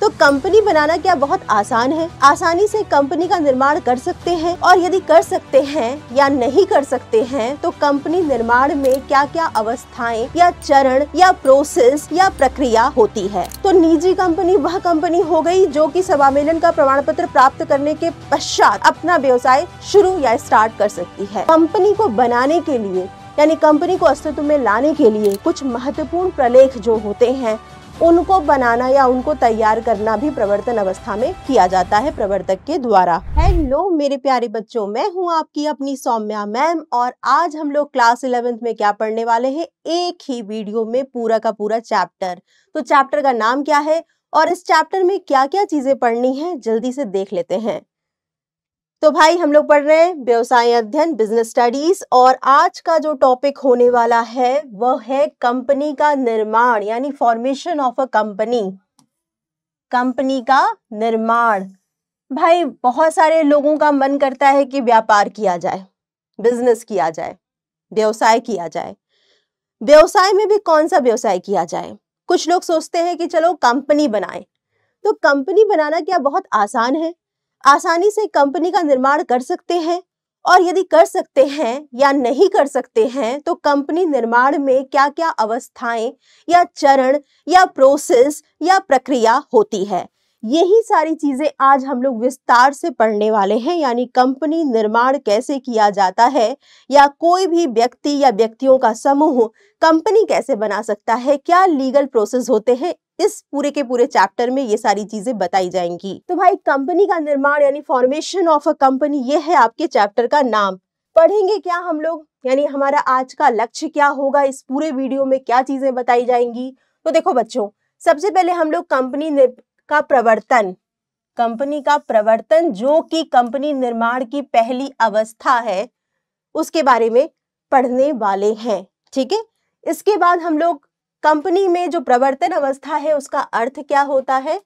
तो कंपनी बनाना क्या बहुत आसान है? आसानी से कंपनी का निर्माण कर सकते हैं, और यदि कर सकते हैं या नहीं कर सकते हैं तो कंपनी निर्माण में क्या क्या अवस्थाएं या चरण या प्रोसेस या प्रक्रिया होती है। तो निजी कंपनी वह कंपनी हो गई जो कि स्वामिलन का प्रमाण पत्र प्राप्त करने के पश्चात अपना व्यवसाय शुरू या स्टार्ट कर सकती है। कंपनी को बनाने के लिए यानी कंपनी को अस्तित्व में लाने के लिए कुछ महत्वपूर्ण प्रलेख जो होते हैं उनको बनाना या उनको तैयार करना भी प्रवर्तन अवस्था में किया जाता है प्रवर्तक के द्वारा। हेलो मेरे प्यारे बच्चों, मैं हूं आपकी अपनी सौम्या मैम, और आज हम लोग क्लास 11th में क्या पढ़ने वाले हैं, एक ही वीडियो में पूरा का पूरा चैप्टर। तो चैप्टर का नाम क्या है और इस चैप्टर में क्या क्या चीजें पढ़नी है, जल्दी से देख लेते हैं। तो भाई हम लोग पढ़ रहे हैं व्यवसाय अध्ययन, बिजनेस स्टडीज, और आज का जो टॉपिक होने वाला है वह है कंपनी का निर्माण यानी formation of a company. Company का निर्माण। भाई बहुत सारे लोगों का मन करता है कि व्यापार किया जाए, बिजनेस किया जाए, व्यवसाय किया जाए। व्यवसाय में भी कौन सा व्यवसाय किया जाए? कुछ लोग सोचते हैं कि चलो कंपनी बनाएं। तो कंपनी बनाना क्या बहुत आसान है? आसानी से कंपनी का निर्माण कर सकते हैं, और यदि कर सकते हैं या नहीं कर सकते हैं तो कंपनी निर्माण में क्या क्या अवस्थाएं या चरण या प्रोसेस या प्रक्रिया होती है। यही सारी चीजें आज हम लोग विस्तार से पढ़ने वाले हैं। यानी कंपनी निर्माण कैसे किया जाता है, या कोई भी व्यक्ति या व्यक्तियों का समूह कंपनी कैसे बना सकता है, क्या लीगल प्रोसेस होते हैं, इस पूरे के पूरे चैप्टर में ये सारी चीजें बताई जाएंगी। तो भाई कंपनी का निर्माण यानी फॉर्मेशन ऑफ अ कंपनी, ये है आपके चैप्टर का नाम। पढ़ेंगे क्या हम लोग, यानी हमारा आज का लक्ष्य क्या होगा, इस पूरे वीडियो में क्या चीजें बताई जाएंगी। तो देखो बच्चों, सबसे पहले हम लोग कंपनी का प्रवर्तन जो कि कंपनी निर्माण की पहली अवस्था है उसके बारे में पढ़ने वाले हैं। ठीक है, इसके बाद हम लोग कंपनी में जो प्रवर्तन अवस्था है उसका अर्थ क्या होता है,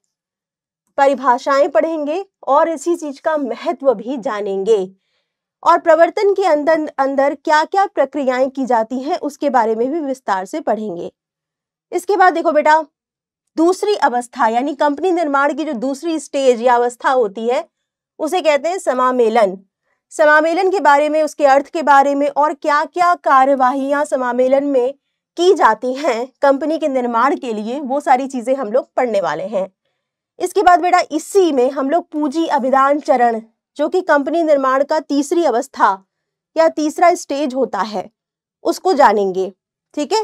परिभाषाएं पढ़ेंगे और इसी चीज का महत्व भी जानेंगे, और प्रवर्तन के अंदर क्या क्या प्रक्रियाएं की जाती हैं उसके बारे में भी विस्तार से पढ़ेंगे। इसके बाद देखो बेटा, दूसरी अवस्था यानी कंपनी निर्माण की जो दूसरी स्टेज या अवस्था होती है उसे कहते हैं समामेलन। समामेलन के बारे में, उसके अर्थ के बारे में, और क्या क्या कार्यवाहियां समामेलन में की जाती हैं कंपनी के निर्माण के लिए, वो सारी चीजें हम लोग पढ़ने वाले हैं। इसके बाद बेटा इसी में हम लोग पूंजी अभिदान चरण जो कि कंपनी निर्माण का तीसरी अवस्था या तीसरा स्टेज होता है उसको जानेंगे। ठीक है,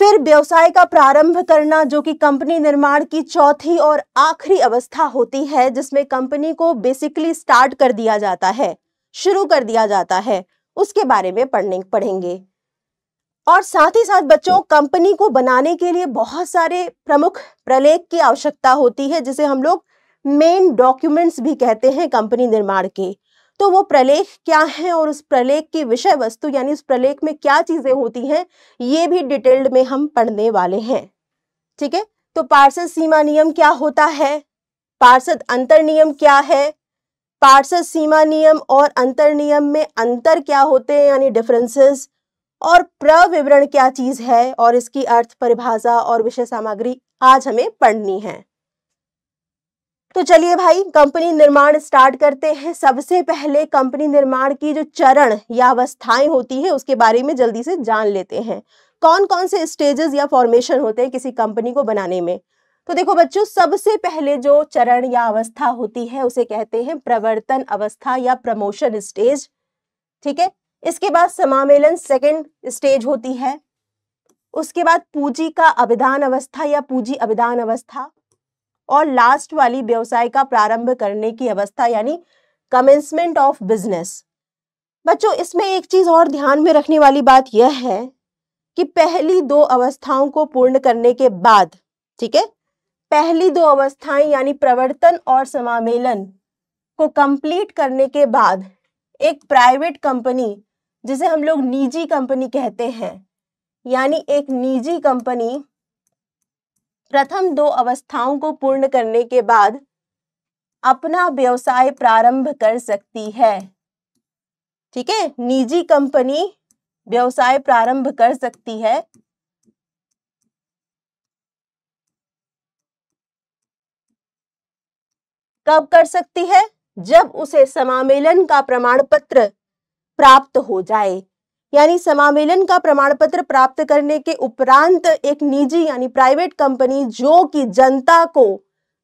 फिर व्यवसाय का प्रारंभ करना जो कि कंपनी निर्माण की चौथी और आखिरी अवस्था होती है, जिसमें कंपनी को बेसिकली स्टार्ट कर दिया जाता है, शुरू कर दिया जाता है, उसके बारे में पढ़ेंगे। और साथ ही साथ बच्चों, कंपनी को बनाने के लिए बहुत सारे प्रमुख प्रलेख की आवश्यकता होती है, जिसे हम लोग मेन डॉक्यूमेंट्स भी कहते हैं कंपनी निर्माण के। तो वो प्रलेख क्या है और उस प्रलेख की विषय वस्तु यानी उस प्रलेख में क्या चीजें होती हैं, ये भी डिटेल्ड में हम पढ़ने वाले हैं। ठीक है, तो पार्षद सीमा नियम क्या होता है, पार्षद अंतर नियम क्या है, पार्षद सीमा नियम और अंतर नियम में अंतर क्या होते हैं यानी डिफरेंसेस, और प्रविवरण क्या चीज है, और इसकी अर्थ, परिभाषा और विषय सामग्री आज हमें पढ़नी है। तो चलिए भाई कंपनी निर्माण स्टार्ट करते हैं। सबसे पहले कंपनी निर्माण की जो चरण या अवस्थाएं होती है उसके बारे में जल्दी से जान लेते हैं। कौन कौन से स्टेजेस या फॉर्मेशन होते हैं किसी कंपनी को बनाने में। तो देखो बच्चों, सबसे पहले जो चरण या अवस्था होती है उसे कहते हैं प्रवर्तन अवस्था या प्रमोशन स्टेज। ठीक है, इसके बाद समामेलन सेकेंड स्टेज होती है। उसके बाद पूंजी का अभिदान अवस्था या पूंजी अभिदान अवस्था, और लास्ट वाली व्यवसाय का प्रारंभ करने की अवस्था यानी कमेंसमेंट ऑफ बिजनेस। बच्चों इसमें एक चीज और ध्यान में रखने वाली बात यह है कि पहली दो अवस्थाओं को पूर्ण करने के बाद, ठीक है, पहली दो अवस्थाएं यानी प्रवर्तन और समामेलन को कंप्लीट करने के बाद एक प्राइवेट कंपनी जिसे हम लोग निजी कंपनी कहते हैं, यानी एक निजी कंपनी प्रथम दो अवस्थाओं को पूर्ण करने के बाद अपना व्यवसाय प्रारंभ कर सकती है। ठीक है, निजी कंपनी व्यवसाय प्रारंभ कर सकती है कब कर सकती है? जब उसे समामेलन का प्रमाण पत्र प्राप्त हो जाए। यानी समामेलन का प्रमाण पत्र प्राप्त करने के उपरांत एक निजी यानी प्राइवेट कंपनी जो कि जनता को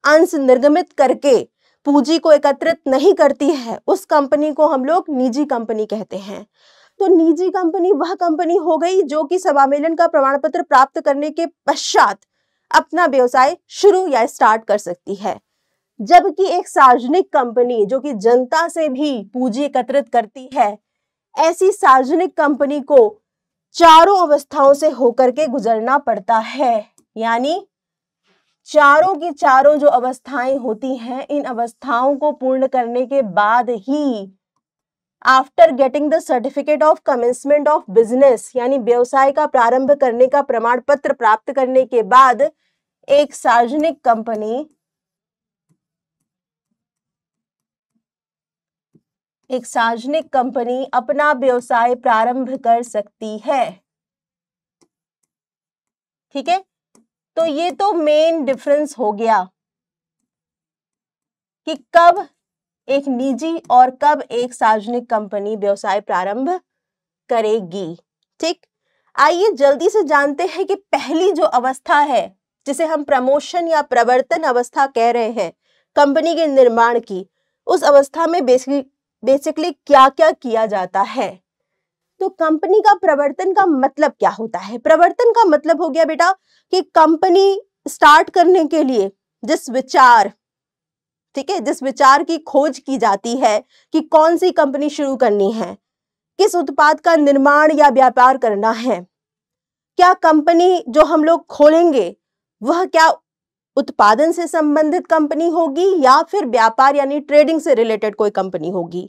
अंश निर्गमित करके पूंजी को एकत्रित नहीं करती है, उस कंपनी को हम लोग निजी कंपनी कहते हैं। तो निजी कंपनी वह कंपनी हो गई जो कि समामेलन का प्रमाण पत्र प्राप्त करने के पश्चात अपना व्यवसाय शुरू या स्टार्ट कर सकती है। जबकि एक सार्वजनिक कंपनी जो कि जनता से भी पूंजी एकत्रित करती है, ऐसी सार्वजनिक कंपनी को चारों अवस्थाओं से होकर के गुजरना पड़ता है। यानी चारों की चारों जो अवस्थाएं होती हैं, इन अवस्थाओं को पूर्ण करने के बाद ही after getting the certificate of commencement of business यानी व्यवसाय का प्रारंभ करने का प्रमाण पत्र प्राप्त करने के बाद एक सार्वजनिक कंपनी अपना व्यवसाय प्रारंभ कर सकती है। ठीक है, तो ये तो मेन डिफरेंस हो गया कि कब एक निजी और कब एक सार्वजनिक कंपनी व्यवसाय प्रारंभ करेगी। ठीक, आइए जल्दी से जानते हैं कि पहली जो अवस्था है जिसे हम प्रमोशन या प्रवर्तन अवस्था कह रहे हैं कंपनी के निर्माण की, उस अवस्था में बेसिकली क्या क्या किया जाता है। तो कंपनी का प्रवर्तन का मतलब क्या होता है? प्रवर्तन का मतलब हो गया बेटा कि कंपनी स्टार्ट करने के लिए जिस विचार, ठीक है, जिस विचार की खोज की जाती है कि कौन सी कंपनी शुरू करनी है, किस उत्पाद का निर्माण या व्यापार करना है, क्या कंपनी जो हम लोग खोलेंगे वह क्या उत्पादन से संबंधित कंपनी होगी या फिर व्यापार यानी ट्रेडिंग से रिलेटेड कोई कंपनी होगी,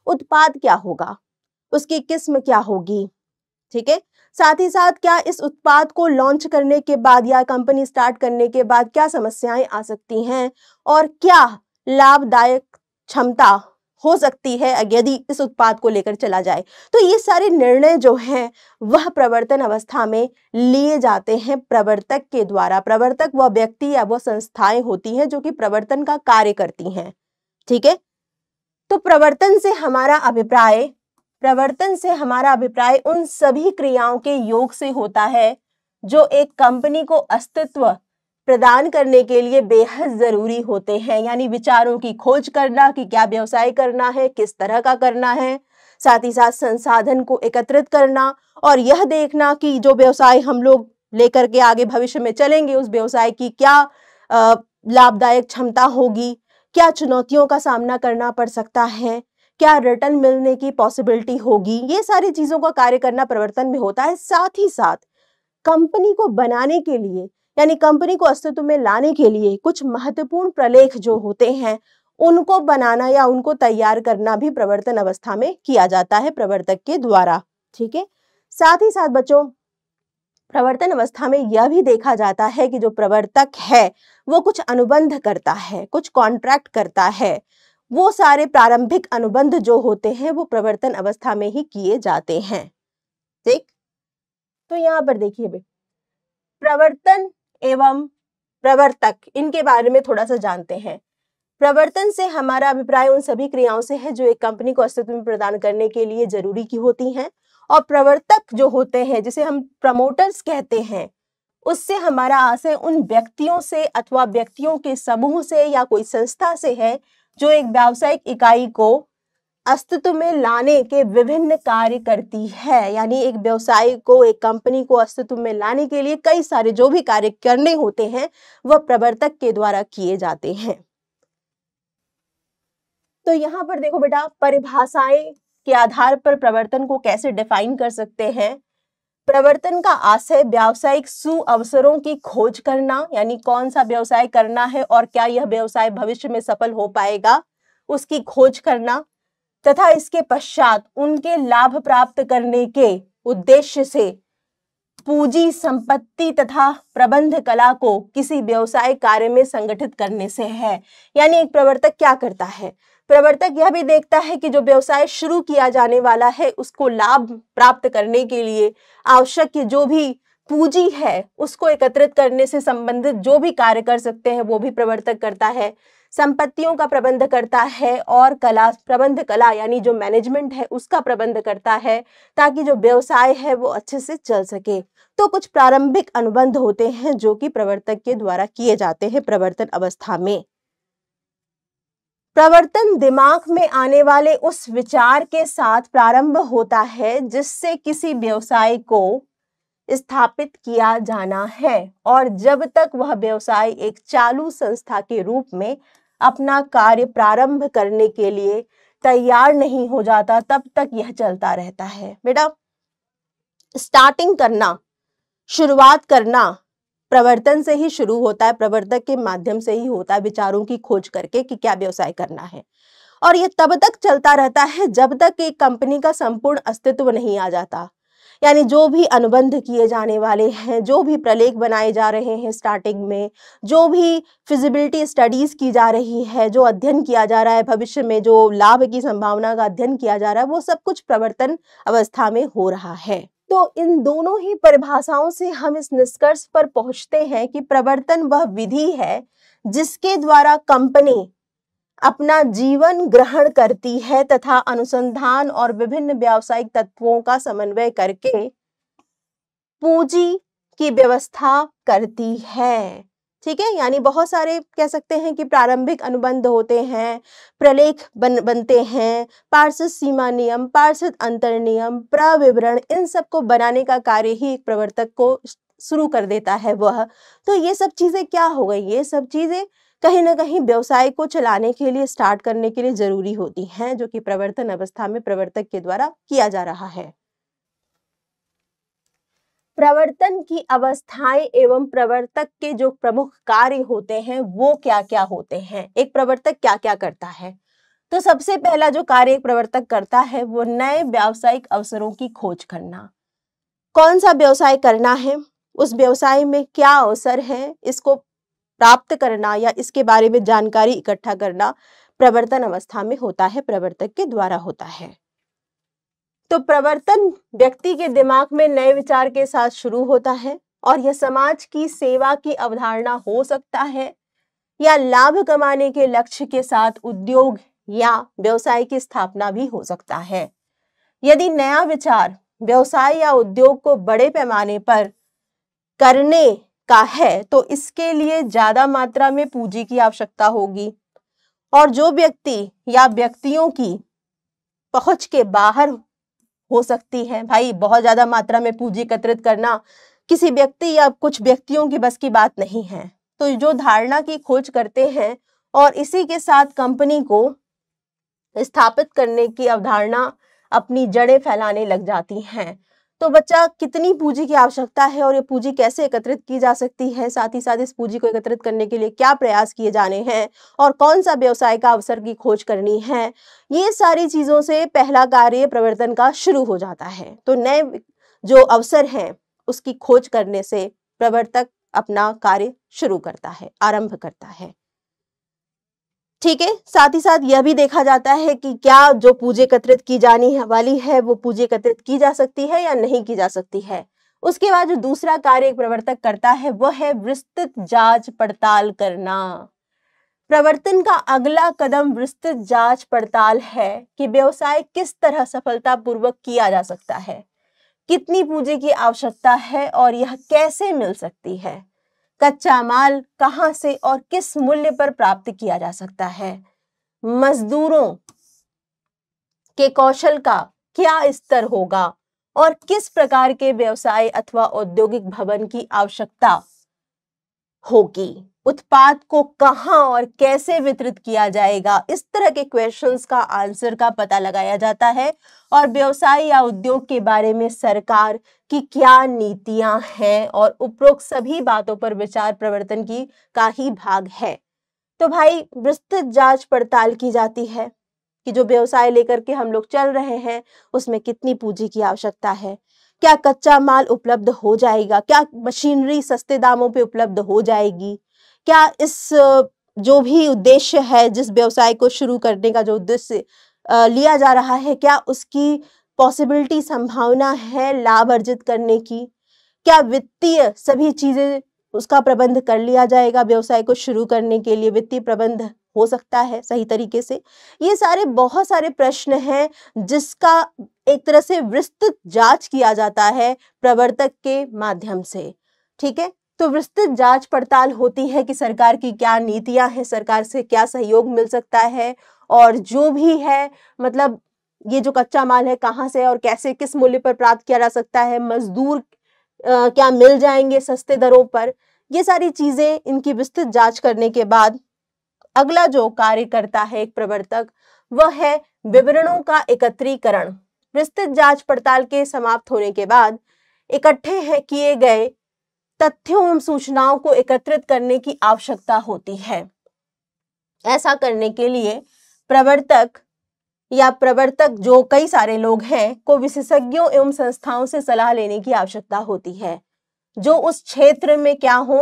उत्पाद क्या होगा, उसकी किस्म क्या होगी। ठीक है, साथ ही साथ क्या इस उत्पाद को लॉन्च करने के बाद या कंपनी स्टार्ट करने के बाद क्या समस्याएं आ सकती हैं और क्या लाभदायक क्षमता हो सकती है यदि इस उत्पाद को लेकर चला जाए। तो ये सारे निर्णय जो हैं वह प्रवर्तन अवस्था में लिए जाते हैं प्रवर्तक के द्वारा। प्रवर्तक वह व्यक्ति या वह संस्थाएं होती हैं जो कि प्रवर्तन का कार्य करती हैं। ठीक है, तो प्रवर्तन से हमारा अभिप्राय उन सभी क्रियाओं के योग से होता है जो एक कंपनी को अस्तित्व प्रदान करने के लिए बेहद जरूरी होते हैं। यानी विचारों की खोज करना कि क्या व्यवसाय करना है, किस तरह का करना है, साथ ही साथ संसाधन को एकत्रित करना और यह देखना कि जो व्यवसाय हम लोग लेकर के आगे भविष्य में चलेंगे उस व्यवसाय की क्या लाभदायक क्षमता होगी, क्या चुनौतियों का सामना करना पड़ सकता है, क्या रिटर्न मिलने की पॉसिबिलिटी होगी। ये सारी चीजों का कार्य करना प्रवर्तन में होता है। साथ ही साथ कंपनी को बनाने के लिए यानी कंपनी को अस्तित्व में लाने के लिए कुछ महत्वपूर्ण प्रलेख जो होते हैं उनको बनाना या उनको तैयार करना भी प्रवर्तन अवस्था में किया जाता है प्रवर्तक के द्वारा। ठीक है, साथ ही साथ बच्चों प्रवर्तन अवस्था में यह भी देखा जाता है कि जो प्रवर्तक है वो कुछ अनुबंध करता है, कुछ कॉन्ट्रैक्ट करता है। वो सारे प्रारंभिक अनुबंध जो होते हैं वो प्रवर्तन अवस्था में ही किए जाते हैं। ठीक, तो यहाँ पर देखिए प्रवर्तन एवं प्रवर्तक इनके बारे में थोड़ा सा जानते हैं। प्रवर्तन से हमारा अभिप्राय उन सभी क्रियाओं से है जो एक कंपनी को अस्तित्व में प्रदान करने के लिए जरूरी की होती हैं, और प्रवर्तक जो होते हैं जिसे हम प्रमोटर्स कहते हैं, उससे हमारा आशय उन व्यक्तियों से अथवा व्यक्तियों के समूह से या कोई संस्था से है जो एक व्यावसायिक इकाई को अस्तित्व में लाने के विभिन्न कार्य करती है। यानी एक व्यवसाय को, एक कंपनी को अस्तित्व में लाने के लिए कई सारे जो भी कार्य करने होते हैं वह प्रवर्तक के द्वारा किए जाते हैं। तो यहाँ पर देखो बेटा, परिभाषाएं के आधार पर प्रवर्तन को कैसे डिफाइन कर सकते हैं। प्रवर्तन का आशय व्यावसायिक सुअवसरों की खोज करना, यानी कौन सा व्यवसाय करना है और क्या यह व्यवसाय भविष्य में सफल हो पाएगा, उसकी खोज करना, तथा इसके पश्चात उनके लाभ प्राप्त करने के उद्देश्य से पूंजी, संपत्ति तथा प्रबंध कला को किसी व्यवसाय कार्य में संगठित करने से है। यानी एक प्रवर्तक क्या करता है, प्रवर्तक यह भी देखता है कि जो व्यवसाय शुरू किया जाने वाला है उसको लाभ प्राप्त करने के लिए आवश्यक जो भी पूंजी है उसको एकत्रित करने से संबंधित जो भी कार्य कर सकते हैं वो भी प्रवर्तक करता है। संपत्तियों का प्रबंध करता है और प्रबंध कला यानी जो मैनेजमेंट है उसका प्रबंध करता है, ताकि जो व्यवसाय है वो अच्छे से चल सके। तो कुछ प्रारंभिक अनुबंध होते हैं जो कि प्रवर्तक के द्वारा किए जाते हैं प्रवर्तन अवस्था में। प्रवर्तन दिमाग में आने वाले उस विचार के साथ प्रारंभ होता है जिससे किसी व्यवसाय को स्थापित किया जाना है, और जब तक वह व्यवसाय एक चालू संस्था के रूप में अपना कार्य प्रारंभ करने के लिए तैयार नहीं हो जाता तब तक यह चलता रहता है। बेटा, स्टार्टिंग करना, शुरुआत करना प्रवर्तन से ही शुरू होता है, प्रवर्तक के माध्यम से ही होता है, विचारों की खोज करके कि क्या व्यवसाय करना है। और ये तब तक चलता रहता है जब तक एक कंपनी का संपूर्ण अस्तित्व नहीं आ जाता। यानी जो भी अनुबंध किए जाने वाले हैं, जो भी प्रलेख बनाए जा रहे हैं स्टार्टिंग में, जो भी फिजिबिलिटी स्टडीज की जा रही है, जो अध्ययन किया जा रहा है, भविष्य में जो लाभ की संभावना का अध्ययन किया जा रहा है, वो सब कुछ प्रवर्तन अवस्था में हो रहा है। तो इन दोनों ही परिभाषाओं से हम इस निष्कर्ष पर पहुंचते हैं कि प्रवर्तन वह विधि है जिसके द्वारा कंपनी अपना जीवन ग्रहण करती है तथा अनुसंधान और विभिन्न व्यावसायिक तत्वों का समन्वय करके पूंजी की व्यवस्था करती है। ठीक है, यानी बहुत सारे कह सकते हैं कि प्रारंभिक अनुबंध होते हैं, प्रलेख बनते हैं, पार्षद सीमा नियम, पार्षद अंतर नियम, प्रविवरण, इन सब को बनाने का कार्य ही एक प्रवर्तक को शुरू कर देता है वह। तो ये सब चीजें क्या हो गई, ये सब चीजें कहीं ना कहीं व्यवसाय को चलाने के लिए, स्टार्ट करने के लिए जरूरी होती हैं, जो कि प्रवर्तन अवस्था में प्रवर्तक के द्वारा किया जा रहा है। प्रवर्तन की अवस्थाएं एवं प्रवर्तक के जो प्रमुख कार्य होते हैं वो क्या क्या होते हैं, एक प्रवर्तक क्या क्या करता है। तो सबसे पहला जो कार्य एक प्रवर्तक करता है वो नए व्यावसायिक अवसरों की खोज करना। कौन सा व्यवसाय करना है, उस व्यवसाय में क्या अवसर है, इसको प्राप्त करना या इसके बारे में जानकारी इकट्ठा करना प्रवर्तन अवस्था में होता है, प्रवर्तक के द्वारा होता है। तो प्रवर्तन व्यक्ति के दिमाग में नए विचार के साथ शुरू होता है और यह समाज की सेवा की अवधारणा हो सकता है या लाभ कमाने के लक्ष्य के साथ उद्योग या व्यवसाय की स्थापना भी हो सकता है। यदि नया विचार व्यवसाय या उद्योग को बड़े पैमाने पर करने का है तो इसके लिए ज्यादा मात्रा में पूंजी की आवश्यकता होगी, और जो व्यक्ति या व्यक्तियों की पहुंच के बाहर हो सकती है। भाई, बहुत ज्यादा मात्रा में पूंजी एकत्रित करना किसी व्यक्ति या कुछ व्यक्तियों की बस की बात नहीं है। तो जो धारणा की खोज करते हैं और इसी के साथ कंपनी को स्थापित करने की अवधारणा अपनी जड़ें फैलाने लग जाती हैं। तो बच्चा, कितनी पूंजी की आवश्यकता है और ये पूंजी कैसे एकत्रित की जा सकती है, साथ ही साथ इस पूंजी को एकत्रित करने के लिए क्या प्रयास किए जाने हैं और कौन सा व्यवसाय का अवसर की खोज करनी है, ये सारी चीजों से पहला कार्य प्रवर्तन का शुरू हो जाता है। तो नए जो अवसर हैं उसकी खोज करने से प्रवर्तक अपना कार्य शुरू करता है, आरंभ करता है। ठीक है, साथ ही साथ यह भी देखा जाता है कि क्या जो पूंजी एकत्रित की जाने वाली है वो पूंजी एकत्रित की जा सकती है या नहीं की जा सकती है। उसके बाद जो दूसरा कार्य एक प्रवर्तक करता है वह है विस्तृत जांच पड़ताल करना। प्रवर्तन का अगला कदम विस्तृत जांच पड़ताल है कि व्यवसाय किस तरह सफलतापूर्वक किया जा सकता है, कितनी पूंजी की आवश्यकता है और यह कैसे मिल सकती है, कच्चा माल कहां से और किस मूल्य पर प्राप्त किया जा सकता है, मजदूरों के कौशल का क्या स्तर होगा और किस प्रकार के व्यवसाय अथवा औद्योगिक भवन की आवश्यकता होगी, उत्पाद को कहां और कैसे वितरित किया जाएगा। इस तरह के क्वेश्चंस का आंसर का पता लगाया जाता है और व्यवसाय या उद्योग के बारे में सरकार की क्या नीतियां हैं और उपरोक्त सभी बातों पर विचार प्रवर्तन की का ही भाग है। तो भाई, विस्तृत जांच पड़ताल की जाती है कि जो व्यवसाय लेकर के हम लोग चल रहे हैं उसमें कितनी पूंजी की आवश्यकता है, क्या कच्चा माल उपलब्ध हो जाएगा, क्या मशीनरी सस्ते दामों पे उपलब्ध हो जाएगी, क्या इस जो भी उद्देश्य है, जिस व्यवसाय को शुरू करने का जो उद्देश्य लिया जा रहा है, क्या उसकी पॉसिबिलिटी, संभावना है लाभ अर्जित करने की, क्या वित्तीय सभी चीजें उसका प्रबंध कर लिया जाएगा व्यवसाय को शुरू करने के लिए, वित्तीय प्रबंध हो सकता है सही तरीके से? ये सारे बहुत सारे प्रश्न हैं जिसका एक तरह से विस्तृत जांच किया जाता है प्रवर्तक के माध्यम से, ठीक है। तो विस्तृत जांच पड़ताल होती है कि सरकार की क्या नीतियां हैं, सरकार से क्या सहयोग मिल सकता है, और जो भी है मतलब ये जो कच्चा माल है कहाँ से और कैसे किस मूल्य पर प्राप्त किया जा सकता है, मजदूर क्या मिल जाएंगे सस्ते दरों पर, ये सारी चीजें इनकी विस्तृत जांच करने के बाद अगला जो कार्य करता है एक प्रवर्तक वह है विवरणों का एकत्रीकरण। विस्तृत जांच पड़ताल के समाप्त होने के बाद इकट्ठे हैं किए गए तथ्यों एवं सूचनाओं को एकत्रित करने की आवश्यकता होती है। ऐसा करने के लिए प्रवर्तक या प्रवर्तक जो कई सारे लोग हैं को विशेषज्ञों एवं संस्थाओं से सलाह लेने की आवश्यकता होती है जो उस क्षेत्र में क्या हो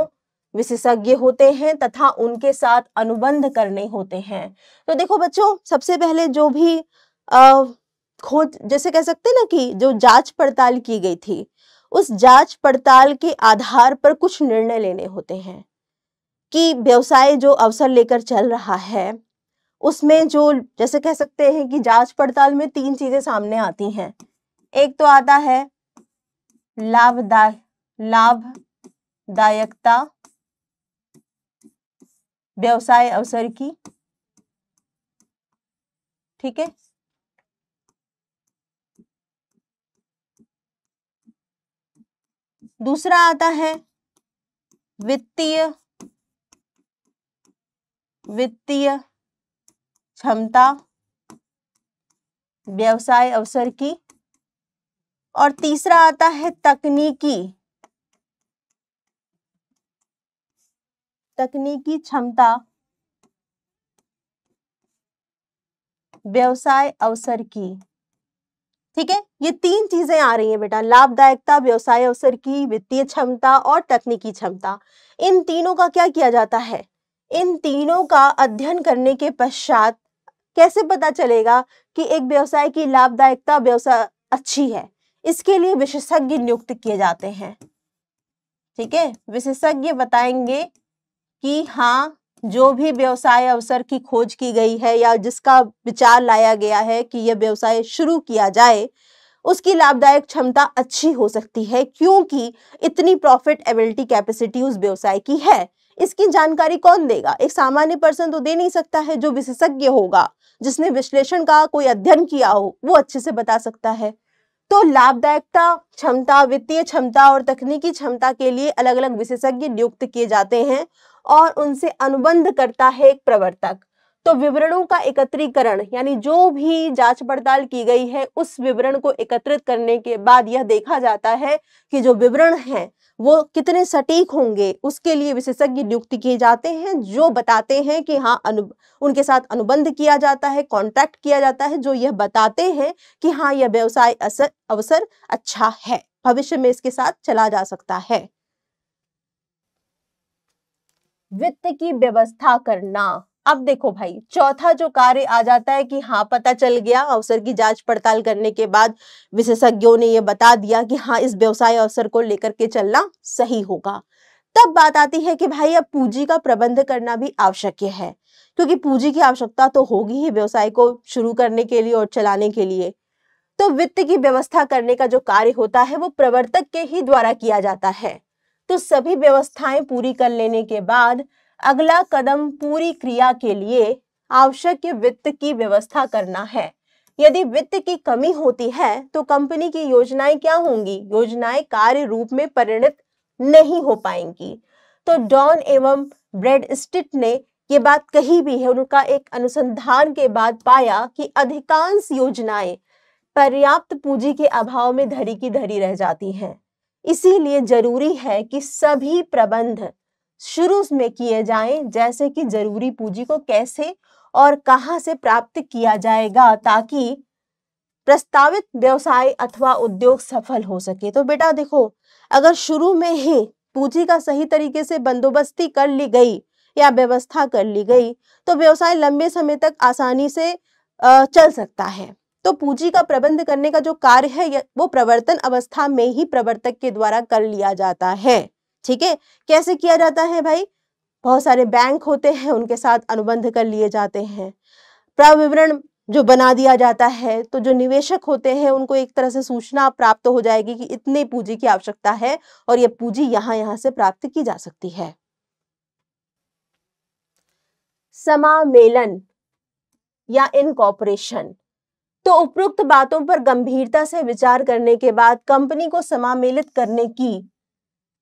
विशेषज्ञ होते हैं तथा उनके साथ अनुबंध करने होते हैं। तो देखो बच्चों, सबसे पहले जो भी खोज जैसे कह सकते हैं ना कि जो जांच पड़ताल की गई थी उस जांच पड़ताल के आधार पर कुछ निर्णय लेने होते हैं कि व्यवसाय जो अवसर लेकर चल रहा है उसमें जो जैसे कह सकते हैं कि जांच पड़ताल में 3 चीजें सामने आती हैं। एक तो आता है लाभदायकता व्यवसाय अवसर की, ठीक है। दूसरा आता है वित्तीय क्षमता व्यवसाय अवसर की, और तीसरा आता है तकनीकी क्षमता व्यवसाय अवसर की, ठीक है। ये 3 चीजें आ रही हैं बेटा, लाभदायकता, व्यवसाय अवसर की, वित्तीय क्षमता और तकनीकी क्षमता। इन तीनों का क्या किया जाता है? इन तीनों का अध्ययन करने के पश्चात कैसे पता चलेगा कि एक व्यवसाय की लाभदायकता व्यवसाय अच्छी है? इसके लिए विशेषज्ञ नियुक्त किए जाते हैं, ठीक है। विशेषज्ञ बताएंगे कि हाँ जो भी व्यवसाय अवसर की खोज की गई है या जिसका विचार लाया गया है कि यह व्यवसाय शुरू किया जाए उसकी लाभदायक क्षमता अच्छी हो सकती है क्योंकि इतनी प्रॉफिटेबिलिटी कैपेसिटी उस व्यवसाय की है। इसकी जानकारी कौन देगा? एक सामान्य पर्सन तो दे नहीं सकता है, जो विशेषज्ञ होगा जिसने विश्लेषण का कोई अध्ययन किया हो वो अच्छे से बता सकता है। तो लाभदायकता क्षमता, वित्तीय क्षमता और तकनीकी क्षमता के लिए अलग अलग विशेषज्ञ नियुक्त किए जाते हैं और उनसे अनुबंध करता है एक प्रवर्तक। तो विवरणों का एकत्रीकरण यानी जो भी जांच पड़ताल की गई है उस विवरण को एकत्रित करने के बाद यह देखा जाता है कि जो विवरण हैं वो कितने सटीक होंगे, उसके लिए विशेषज्ञ नियुक्त किए जाते हैं जो बताते हैं कि हाँ उनके साथ अनुबंध किया जाता है, कॉन्ट्रैक्ट किया जाता है, जो यह बताते हैं कि हाँ यह व्यवसाय अवसर अच्छा है, भविष्य में इसके साथ चला जा सकता है। वित्त की व्यवस्था करना। अब देखो भाई, चौथा जो कार्य आ जाता है कि हाँ पता चल गया अवसर की जांच पड़ताल करने के बाद विशेषज्ञों ने ये बता दिया कि हाँ इस व्यवसाय अवसर को लेकर के चलना सही होगा। तब बात आती है कि भाई अब पूंजी का प्रबंध करना भी आवश्यक है क्योंकि पूंजी की आवश्यकता तो होगी ही व्यवसाय को शुरू करने के लिए और चलाने के लिए। तो वित्त की व्यवस्था करने का जो कार्य होता है वो प्रवर्तक के ही द्वारा किया जाता है। तो सभी व्यवस्थाएं पूरी कर लेने के बाद अगला कदम पूरी क्रिया के लिए आवश्यक वित्त की व्यवस्था करना है। यदि वित्त की कमी होती है तो कंपनी की योजनाएं क्या होंगी? योजनाएं कार्य रूप में परिणत नहीं हो पाएंगी। तो डॉन एवं ब्रैडस्टिट ने ये बात कही भी है, उनका एक अनुसंधान के बाद पाया कि अधिकांश योजनाएं पर्याप्त पूंजी के अभाव में धरी की धरी रह जाती हैं। इसीलिए जरूरी है कि सभी प्रबंध शुरू में किए जाएं, जैसे कि जरूरी पूंजी को कैसे और कहां से प्राप्त किया जाएगा ताकि प्रस्तावित व्यवसाय अथवा उद्योग सफल हो सके। तो बेटा देखो, अगर शुरू में ही पूंजी का सही तरीके से बंदोबस्ती कर ली गई या व्यवस्था कर ली गई तो व्यवसाय लंबे समय तक आसानी से चल सकता है। तो पूंजी का प्रबंध करने का जो कार्य है वो प्रवर्तन अवस्था में ही प्रवर्तक के द्वारा कर लिया जाता है। ठीक है, कैसे किया जाता है भाई? बहुत सारे बैंक होते हैं, उनके साथ अनुबंध कर लिए जाते हैं, प्रविवरण जो बना दिया जाता है, तो जो निवेशक होते हैं उनको एक तरह से सूचना प्राप्त हो जाएगी कि इतने पूंजी की आवश्यकता है और ये पूंजी यहाँ से प्राप्त की जा सकती है। समामेलन या इनकॉर्पोरेशन। तो उपरोक्त बातों पर गंभीरता से विचार करने के बाद कंपनी को समामेलित करने की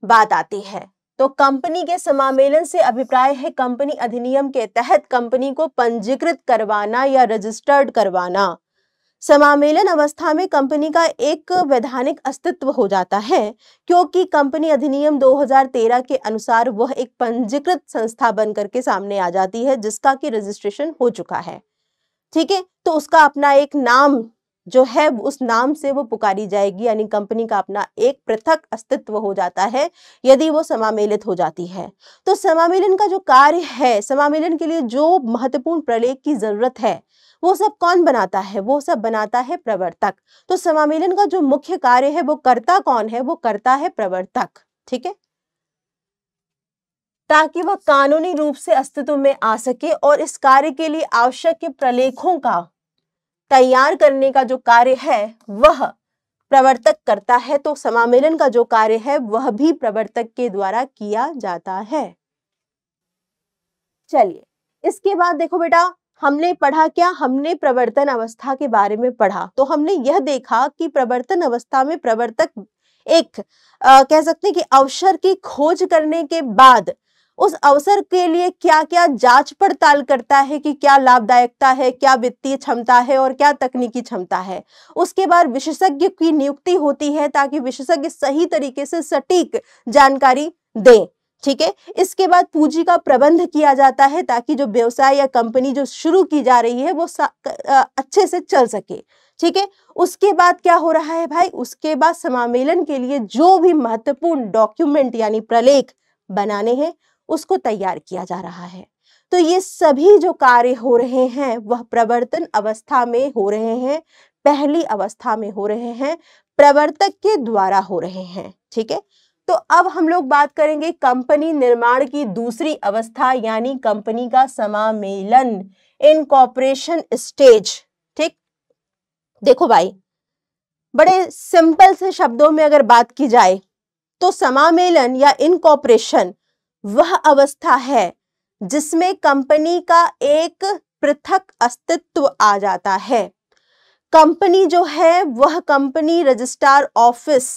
बात आती है। तो कंपनी के समामेलन से अभिप्राय है कंपनी अधिनियम के तहत कंपनी को पंजीकृत करवाना या रजिस्टर्ड करवाना। समामेलन अवस्था में कंपनी का एक वैधानिक अस्तित्व हो जाता है, क्योंकि कंपनी अधिनियम 2013 के अनुसार वह एक पंजीकृत संस्था बनकर के सामने आ जाती है जिसका कि रजिस्ट्रेशन हो चुका है। ठीक है, तो उसका अपना एक नाम जो है उस नाम से वो पुकारी जाएगी, यानी कंपनी का अपना एक पृथक अस्तित्व हो जाता है यदि वो समामेलित हो जाती है। तो समामेलन का जो कार्य है, समामेलन के लिए जो महत्वपूर्ण प्रलेख की जरूरत है वो सब कौन बनाता है? वो सब बनाता है प्रवर्तक। तो समामेलन का जो मुख्य कार्य है वो करता कौन है? वो करता है प्रवर्तक। ठीक है, ताकि वह कानूनी रूप से अस्तित्व में आ सके और इस कार्य के लिए आवश्यक प्रलेखों का तैयार करने का जो कार्य है वह प्रवर्तक करता है। तो समामेलन का जो कार्य है वह भी प्रवर्तक के द्वारा किया जाता है। चलिए, इसके बाद देखो बेटा, हमने पढ़ा क्या? हमने प्रवर्तन अवस्था के बारे में पढ़ा। तो हमने यह देखा कि प्रवर्तन अवस्था में प्रवर्तक एक कह सकते हैं कि अवसर की खोज करने के बाद उस अवसर के लिए क्या क्या जांच पड़ताल करता है कि क्या लाभदायकता है, क्या वित्तीय क्षमता है और क्या तकनीकी क्षमता है। उसके बाद विशेषज्ञ की नियुक्ति होती है ताकि विशेषज्ञ सही तरीके से सटीक जानकारी दें। ठीक है, इसके बाद पूंजी का प्रबंध किया जाता है ताकि जो व्यवसाय या कंपनी जो शुरू की जा रही है वो अच्छे से चल सके। ठीक है, उसके बाद क्या हो रहा है भाई? उसके बाद समामेलन के लिए जो भी महत्वपूर्ण डॉक्यूमेंट यानी प्रलेख बनाने हैं उसको तैयार किया जा रहा है। तो ये सभी जो कार्य हो रहे हैं वह प्रवर्तन अवस्था में हो रहे हैं, पहली अवस्था में हो रहे हैं, प्रवर्तक के द्वारा हो रहे हैं। ठीक है, तो अब हम लोग बात करेंगे कंपनी निर्माण की दूसरी अवस्था यानी कंपनी का समामेलन, इनकॉर्पोरेशन स्टेज। ठीक, देखो भाई, बड़े सिंपल से शब्दों में अगर बात की जाए तो समामेलन या इनकॉर्पोरेशन वह अवस्था है जिसमें कंपनी का एक पृथक अस्तित्व आ जाता है। कंपनी जो है वह कंपनी रजिस्ट्रार ऑफिस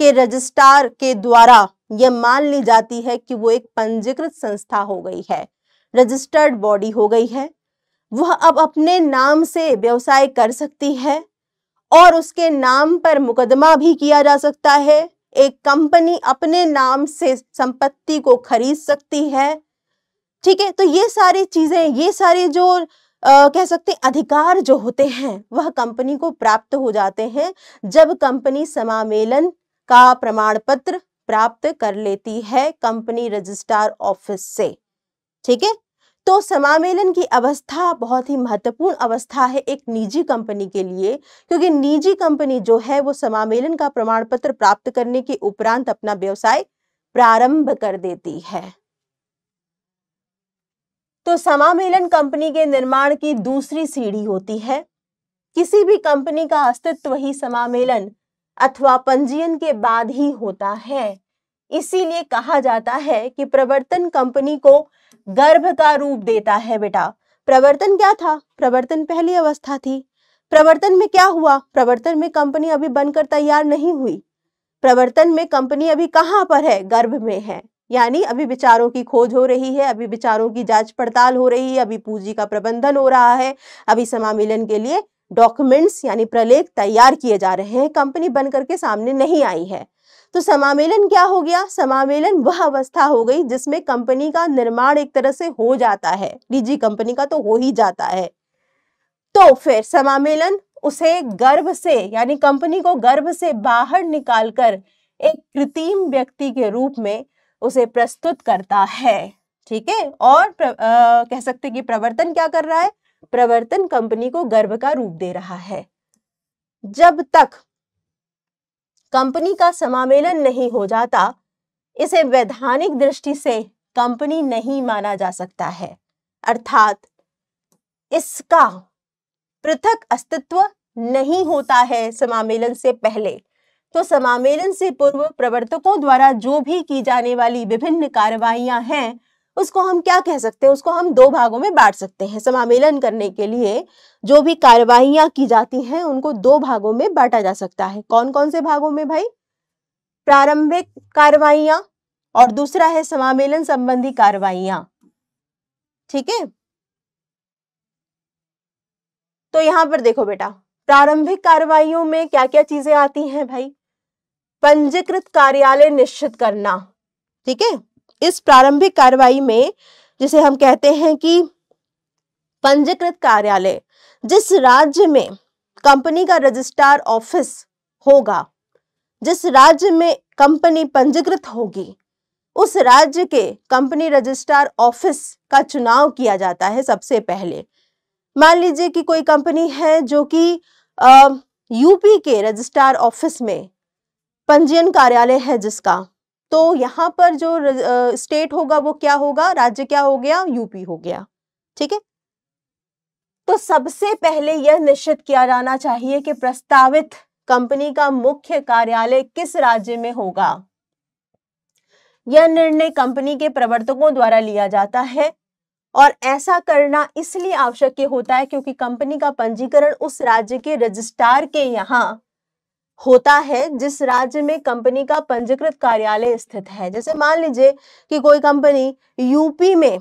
के रजिस्ट्रार के द्वारा यह मान ली जाती है कि वो एक पंजीकृत संस्था हो गई है, रजिस्टर्ड बॉडी हो गई है। वह अब अपने नाम से व्यवसाय कर सकती है और उसके नाम पर मुकदमा भी किया जा सकता है। एक कंपनी अपने नाम से संपत्ति को खरीद सकती है। ठीक है, तो ये सारी चीजें, ये सारे जो कह सकते हैं अधिकार जो होते हैं वह कंपनी को प्राप्त हो जाते हैं जब कंपनी समामेलन का प्रमाण पत्र प्राप्त कर लेती है कंपनी रजिस्ट्रार ऑफिस से। ठीक है, तो समामेलन की अवस्था बहुत ही महत्वपूर्ण अवस्था है एक निजी कंपनी के लिए, क्योंकि निजी कंपनी जो है वो समामेलन का प्रमाण पत्र प्राप्त करने के उपरांत अपना व्यवसाय प्रारंभ कर देती है। तो समामेलन कंपनी के निर्माण की दूसरी सीढ़ी होती है। किसी भी कंपनी का अस्तित्व ही समामेलन अथवा पंजीयन के बाद ही होता है। इसीलिए कहा जाता है कि प्रवर्तन कंपनी को गर्भ का रूप देता है। बेटा, प्रवर्तन क्या था? प्रवर्तन पहली अवस्था थी। प्रवर्तन में क्या हुआ? प्रवर्तन में कंपनी अभी बनकर तैयार नहीं हुई। प्रवर्तन में कंपनी अभी कहां पर है? गर्भ में है, यानी अभी विचारों की खोज हो रही है, अभी विचारों की जांच पड़ताल हो रही है, अभी पूंजी का प्रबंधन हो रहा है, अभी समामेलन के लिए डॉक्यूमेंट्स यानी प्रलेख तैयार किए जा रहे हैं, कंपनी बनकर के सामने नहीं आई है। तो समामेलन क्या हो गया? समामेलन वह अवस्था हो गई जिसमें कंपनी का निर्माण एक तरह से हो जाता है, निजी कंपनी का तो हो ही जाता है। तो फिर समामेलन उसे गर्भ से यानी कंपनी को गर्भ से बाहर निकालकर एक कृत्रिम व्यक्ति के रूप में उसे प्रस्तुत करता है। ठीक है, और कह सकते कि प्रवर्तन क्या कर रहा है? प्रवर्तन कंपनी को गर्भ का रूप दे रहा है। जब तक कंपनी का समामेलन नहीं हो जाता, इसे वैधानिक दृष्टि से कंपनी नहीं माना जा सकता है, अर्थात इसका पृथक अस्तित्व नहीं होता है समामेलन से पहले। तो समामेलन से पूर्व प्रवर्तकों द्वारा जो भी की जाने वाली विभिन्न कार्रवाइयां हैं, उसको हम क्या कह सकते हैं? उसको हम दो भागों में बांट सकते हैं। समामेलन करने के लिए जो भी कार्रवाइयां की जाती हैं, उनको दो भागों में बांटा जा सकता है। कौन कौन से भागों में भाई? प्रारंभिक कार्रवाइयां और दूसरा है समामेलन संबंधी कार्रवाइयां। ठीक है, तो यहां पर देखो बेटा, प्रारंभिक कार्रवाइयों में क्या क्या चीजें आती हैं भाई? पंजीकृत कार्यालय निश्चित करना। ठीक है, इस प्रारंभिक कार्रवाई में जिसे हम कहते हैं कि पंजीकृत कार्यालय, जिस राज्य में कंपनी का रजिस्ट्रार ऑफिस होगा, जिस राज्य में कंपनी पंजीकृत होगी, उस राज्य के कंपनी रजिस्ट्रार ऑफिस का चुनाव किया जाता है सबसे पहले। मान लीजिए कि कोई कंपनी है जो कि यूपी के रजिस्ट्रार ऑफिस में पंजीयन कार्यालय है जिसका, तो यहाँ पर जो स्टेट होगा वो क्या होगा? राज्य क्या हो गया? यूपी हो गया। ठीक है, तो सबसे पहले यह निश्चित किया जाना चाहिए कि प्रस्तावित कंपनी का मुख्य कार्यालय किस राज्य में होगा। यह निर्णय कंपनी के प्रवर्तकों द्वारा लिया जाता है और ऐसा करना इसलिए आवश्यक होता है क्योंकि कंपनी का पंजीकरण उस राज्य के रजिस्ट्रार के यहाँ होता है जिस राज्य में कंपनी का पंजीकृत कार्यालय स्थित है। जैसे मान लीजिए कि कोई कंपनी यूपी में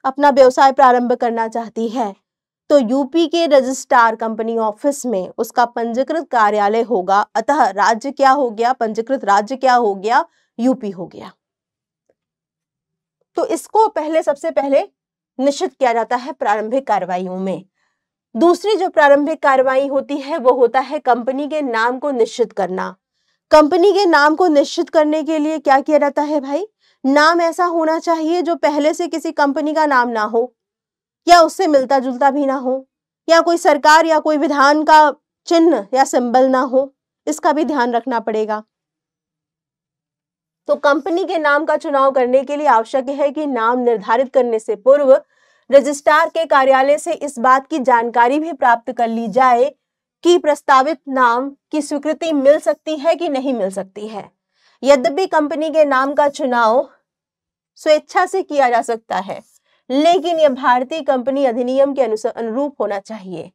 अपना व्यवसाय प्रारंभ करना चाहती है, तो यूपी के रजिस्ट्रार कंपनी ऑफिस में उसका पंजीकृत कार्यालय होगा, अतः राज्य क्या हो गया? पंजीकृत राज्य क्या हो गया? यूपी हो गया। तो इसको सबसे पहले निश्चित किया जाता है प्रारंभिक कार्रवाइयों में। दूसरी जो प्रारंभिक कार्रवाई होती है वो होता है कंपनी के नाम को निश्चित करना। कंपनी के नाम को निश्चित करने के लिए क्या किया जाता है भाई? नाम ऐसा होना चाहिए जो पहले से किसी कंपनी का नाम ना हो या उससे मिलता जुलता भी ना हो, या कोई सरकार या कोई विधान का चिन्ह या सिंबल ना हो, इसका भी ध्यान रखना पड़ेगा। तो कंपनी के नाम का चुनाव करने के लिए आवश्यक है कि नाम निर्धारित करने से पूर्व रजिस्ट्रार के कार्यालय से इस बात की जानकारी भी प्राप्त कर ली जाए कि प्रस्तावित नाम की स्वीकृति मिल सकती है कि नहीं मिल सकती है। यद्यपि कंपनी के नाम का चुनाव स्वेच्छा से किया जा सकता है, लेकिन यह भारतीय कंपनी अधिनियम के अनुरूप होना चाहिए।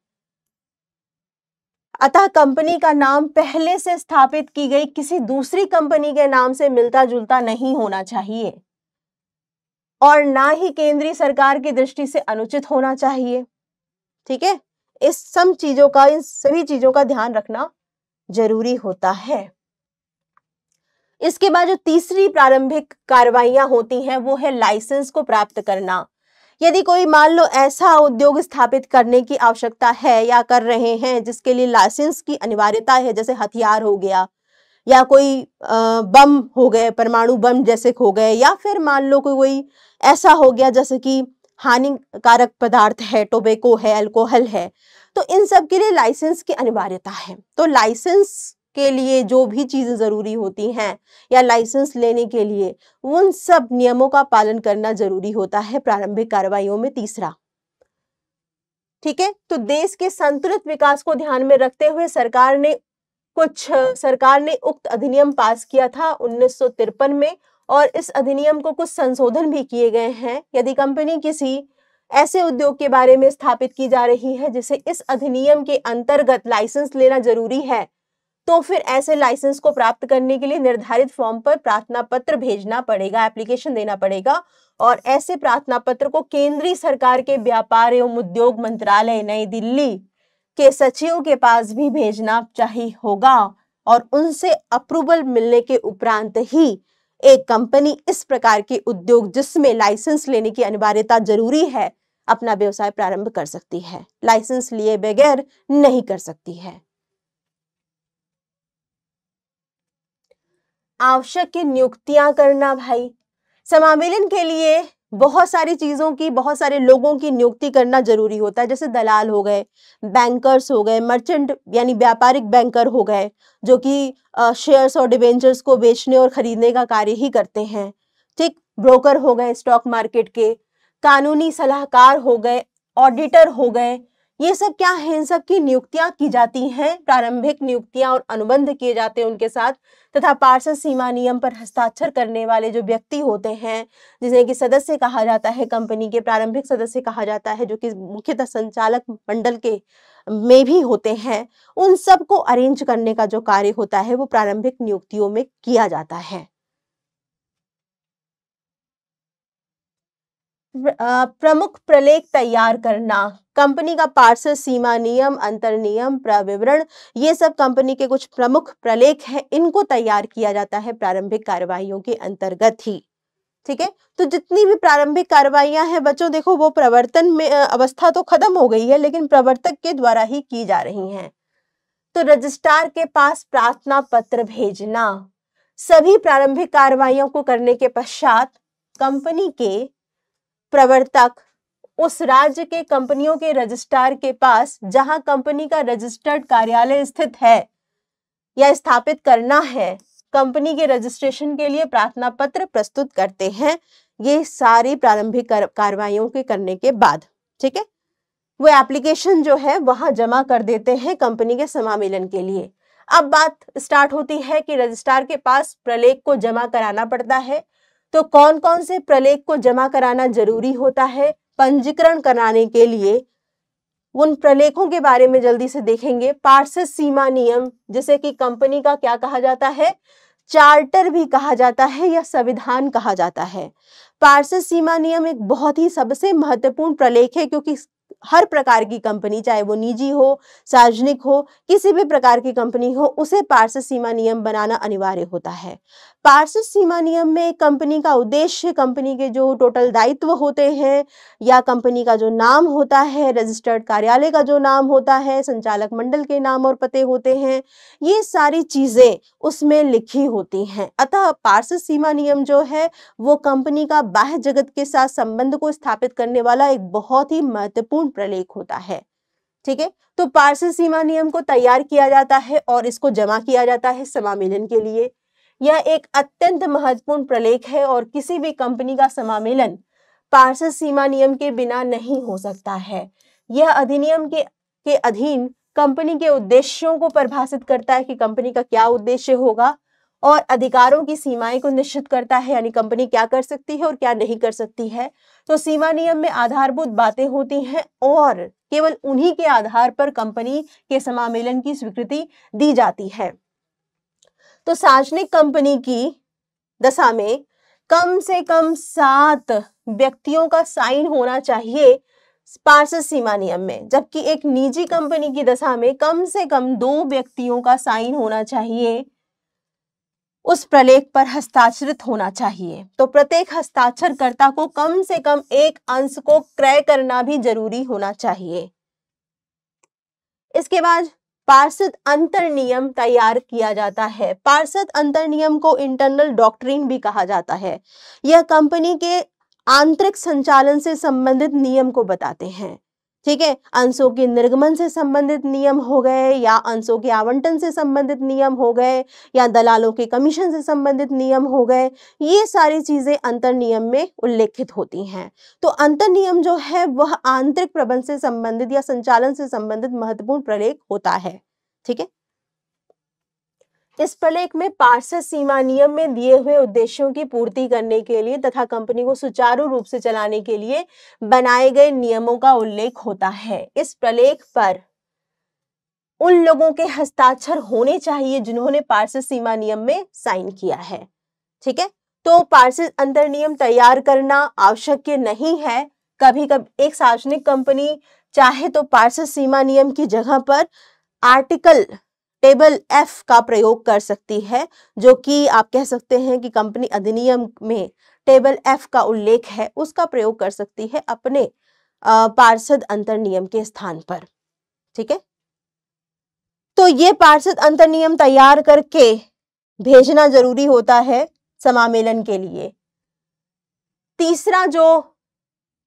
अतः कंपनी का नाम पहले से स्थापित की गई किसी दूसरी कंपनी के नाम से मिलता जुलता नहीं होना चाहिए और ना ही केंद्रीय सरकार की दृष्टि से अनुचित होना चाहिए। ठीक है, इन सभी चीजों का ध्यान रखना जरूरी होता है। इसके बाद जो तीसरी प्रारंभिक कार्रवाइयां होती हैं वो है लाइसेंस को प्राप्त करना। यदि कोई मान लो ऐसा उद्योग स्थापित करने की आवश्यकता है या कर रहे हैं जिसके लिए लाइसेंस की अनिवार्यता है, जैसे हथियार हो गया या कोई बम हो गए, परमाणु बम जैसे हो गए, या फिर मान लो कोई ऐसा हो गया जैसे कि हानिकारक पदार्थ है, टोबैको है, अल्कोहल है, तो इन सब के लिए लाइसेंस की अनिवार्यता है। तो लाइसेंस के लिए जो भी चीजें जरूरी होती हैं या लाइसेंस लेने के लिए उन सब नियमों का पालन करना जरूरी होता है प्रारंभिक कार्रवाइयों में। तीसरा, ठीक है, तो देश के संतुलित विकास को ध्यान में रखते हुए सरकार ने उक्त अधिनियम पास किया था 1953 में, और इस अधिनियम को कुछ संशोधन भी किए गए हैं। यदि कंपनी किसी ऐसे उद्योग के बारे में स्थापित की जा रही है जिसे इस अधिनियम के अंतर्गत लाइसेंस लेना जरूरी है, तो फिर ऐसे लाइसेंस को प्राप्त करने के लिए निर्धारित फॉर्म पर प्रार्थना पत्र भेजना पड़ेगा, एप्लीकेशन देना पड़ेगा, और ऐसे प्रार्थना पत्र को केंद्रीय सरकार के व्यापार एवं उद्योग मंत्रालय नई दिल्ली के सचिव के पास भी भेजना चाहिए होगा, और उनसे अप्रूवल मिलने के उपरांत ही एक कंपनी इस प्रकार के उद्योग जिसमें लाइसेंस लेने की अनिवार्यता जरूरी है अपना व्यवसाय प्रारंभ कर सकती है। लाइसेंस लिए बगैर नहीं कर सकती है। आवश्यक नियुक्तियां करना भाई। समामेलन के लिए बहुत सारी चीजों की, बहुत सारे लोगों की नियुक्ति करना जरूरी होता है, जैसे दलाल हो गए, बैंकर्स हो गए, मर्चेंट यानी व्यापारिक बैंकर हो गए, जो कि शेयर्स और डिबेंचर्स को बेचने और खरीदने का कार्य ही करते हैं। ठीक, ब्रोकर हो गए स्टॉक मार्केट के, कानूनी सलाहकार हो गए, ऑडिटर हो गए, ये सब क्या है, इन सब की नियुक्तियां की जाती हैं, प्रारंभिक नियुक्तियां और अनुबंध किए जाते हैं उनके साथ। तथा पार्षद सीमा नियम पर हस्ताक्षर करने वाले जो व्यक्ति होते हैं, जिसे कि सदस्य कहा जाता है, कंपनी के प्रारंभिक सदस्य कहा जाता है, जो कि मुख्यतः संचालक मंडल के में भी होते हैं, उन सब को अरेंज करने का जो कार्य होता है वो प्रारंभिक नियुक्तियों में किया जाता है। प्रमुख प्रलेख तैयार करना, कंपनी का पार्षद सीमा नियम, अंतर नियम, प्रविवरण, ये सब कंपनी के कुछ प्रमुख प्रलेख हैं, इनको तैयार किया जाता है प्रारंभिक कार्यवाहियों के अंतर्गत ही। ठीक है, तो जितनी भी प्रारंभिक कार्रवाइयां हैं बच्चों, देखो वो प्रवर्तन में अवस्था तो खत्म हो गई है, लेकिन प्रवर्तक के द्वारा ही की जा रही हैं। तो रजिस्ट्रार के पास प्रार्थना पत्र भेजना, सभी प्रारंभिक कार्रवाइयों को करने के पश्चात कंपनी के प्रवर्तक उस राज्य के कंपनियों के रजिस्ट्रार के पास, जहां कंपनी का रजिस्टर्ड कार्यालय स्थित है या स्थापित करना है, कंपनी के रजिस्ट्रेशन के लिए प्रार्थना पत्र प्रस्तुत करते हैं। ये सारी प्रारंभिक कार्रवाइयों के करने के बाद, ठीक है, वो एप्लीकेशन जो है वहां जमा कर देते हैं कंपनी के समामेलन के लिए। अब बात स्टार्ट होती है कि रजिस्ट्रार के पास प्रलेख को जमा कराना पड़ता है। तो कौन कौन से प्रलेख को जमा कराना जरूरी होता है पंजीकरण कराने के लिए, उन प्रलेखों के बारे में जल्दी से देखेंगे। पार्षद सीमा नियम, जिसे कि कंपनी का क्या कहा जाता है, चार्टर भी कहा जाता है या संविधान कहा जाता है। पार्षद सीमा नियम एक बहुत ही सबसे महत्वपूर्ण प्रलेख है, क्योंकि हर प्रकार की कंपनी, चाहे वो निजी हो, सार्वजनिक हो, किसी भी प्रकार की कंपनी हो, उसे पार्षद सीमा नियम बनाना अनिवार्य होता है। पार्षद सीमा नियम में कंपनी का उद्देश्य, कंपनी के जो टोटल दायित्व होते हैं, या कंपनी का जो नाम होता है, रजिस्टर्ड कार्यालय का जो नाम होता है, संचालक मंडल के नाम और पते होते हैं, ये सारी चीजें उसमें लिखी होती हैं। अतः पार्षद सीमा नियम जो है वो कंपनी का बाह्य जगत के साथ संबंध को स्थापित करने वाला एक बहुत ही महत्वपूर्ण प्रलेख होता है। ठीक है, तो पार्षद सीमा नियम को तैयार किया जाता है और इसको जमा किया जाता है समामेलन के लिए। यह एक अत्यंत महत्वपूर्ण प्रलेख है और किसी भी कंपनी का समामेलन पार्षद सीमा नियम के बिना नहीं हो सकता है। यह अधिनियम के अधीन कंपनी के उद्देश्यों को परिभाषित करता है कि कंपनी का क्या उद्देश्य होगा, और अधिकारों की सीमाएं को निश्चित करता है, यानी कंपनी क्या कर सकती है और क्या नहीं कर सकती है। तो सीमा नियम में आधारभूत बातें होती हैं और केवल उन्हीं के आधार पर कंपनी के समामेलन की स्वीकृति दी जाती है। तो सार्वजनिक कंपनी की दशा में कम से कम 7 व्यक्तियों का साइन होना चाहिए पार्षद सीमा नियम में, जबकि एक निजी कंपनी की दशा में कम से कम 2 व्यक्तियों का साइन होना चाहिए, उस प्रलेख पर हस्ताक्षरित होना चाहिए। तो प्रत्येक हस्ताक्षरकर्ता को कम से कम एक अंश को क्रय करना भी जरूरी होना चाहिए। इसके बाद पार्षद अंतर नियम तैयार किया जाता है। पार्षद अंतर नियम को इंटरनल डॉक्ट्रिन भी कहा जाता है। यह कंपनी के आंतरिक संचालन से संबंधित नियम को बताते हैं। ठीक है, अंशों के निर्गमन से संबंधित नियम हो गए, या अंशों के आवंटन से संबंधित नियम हो गए, या दलालों के कमीशन से संबंधित नियम हो गए, ये सारी चीजें अंतर नियम में उल्लेखित होती हैं। तो अंतर नियम जो है वह आंतरिक प्रबंध से संबंधित या संचालन से संबंधित महत्वपूर्ण प्रलेख होता है। ठीक है, इस प्रलेख में पार्षद सीमा नियम में दिए हुए उद्देश्यों की पूर्ति करने के लिए तथा कंपनी को सुचारू रूप से चलाने के लिए बनाए गए नियमों का उल्लेख होता है। इस प्रलेख पर उन लोगों के हस्ताक्षर होने चाहिए जिन्होंने पार्षद सीमा नियम में साइन किया है। ठीक है, तो पार्षद अंतर नियम तैयार करना आवश्यक नहीं है। कभी कभी एक सार्वजनिक कंपनी चाहे तो पार्षद सीमा नियम की जगह पर आर्टिकल टेबल F का प्रयोग कर सकती है, जो कि आप कह सकते हैं कि कंपनी अधिनियम में टेबल F का उल्लेख है, उसका प्रयोग कर सकती है अपने पार्षद अंतर नियम के स्थान पर। ठीक है, तो ये पार्षद अंतर नियम तैयार करके भेजना जरूरी होता है समामेलन के लिए। तीसरा जो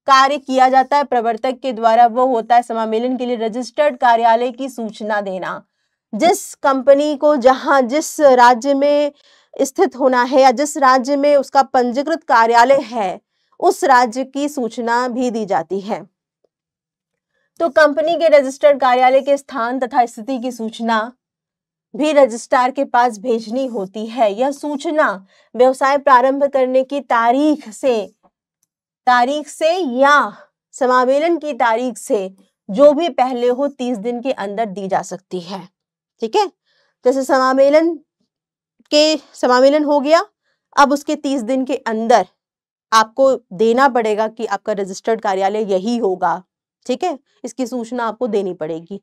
कार्य किया जाता है प्रवर्तक के द्वारा वो होता है समामेलन के लिए रजिस्टर्ड कार्यालय की सूचना देना। जिस कंपनी को जिस राज्य में स्थित होना है या जिस राज्य में उसका पंजीकृत कार्यालय है, उस राज्य की सूचना भी दी जाती है। तो कंपनी के रजिस्टर्ड कार्यालय के स्थान तथा स्थिति की सूचना भी रजिस्ट्रार के पास भेजनी होती है। यह सूचना व्यवसाय प्रारंभ करने की तारीख से या समामेलन की तारीख से जो भी पहले हो 30 दिन के अंदर दी जा सकती है। ठीक है, जैसे समामेलन हो गया, अब उसके 30 दिन के अंदर आपको देना पड़ेगा कि आपका रजिस्टर्ड कार्यालय यही होगा। ठीक है, इसकी सूचना आपको देनी पड़ेगी।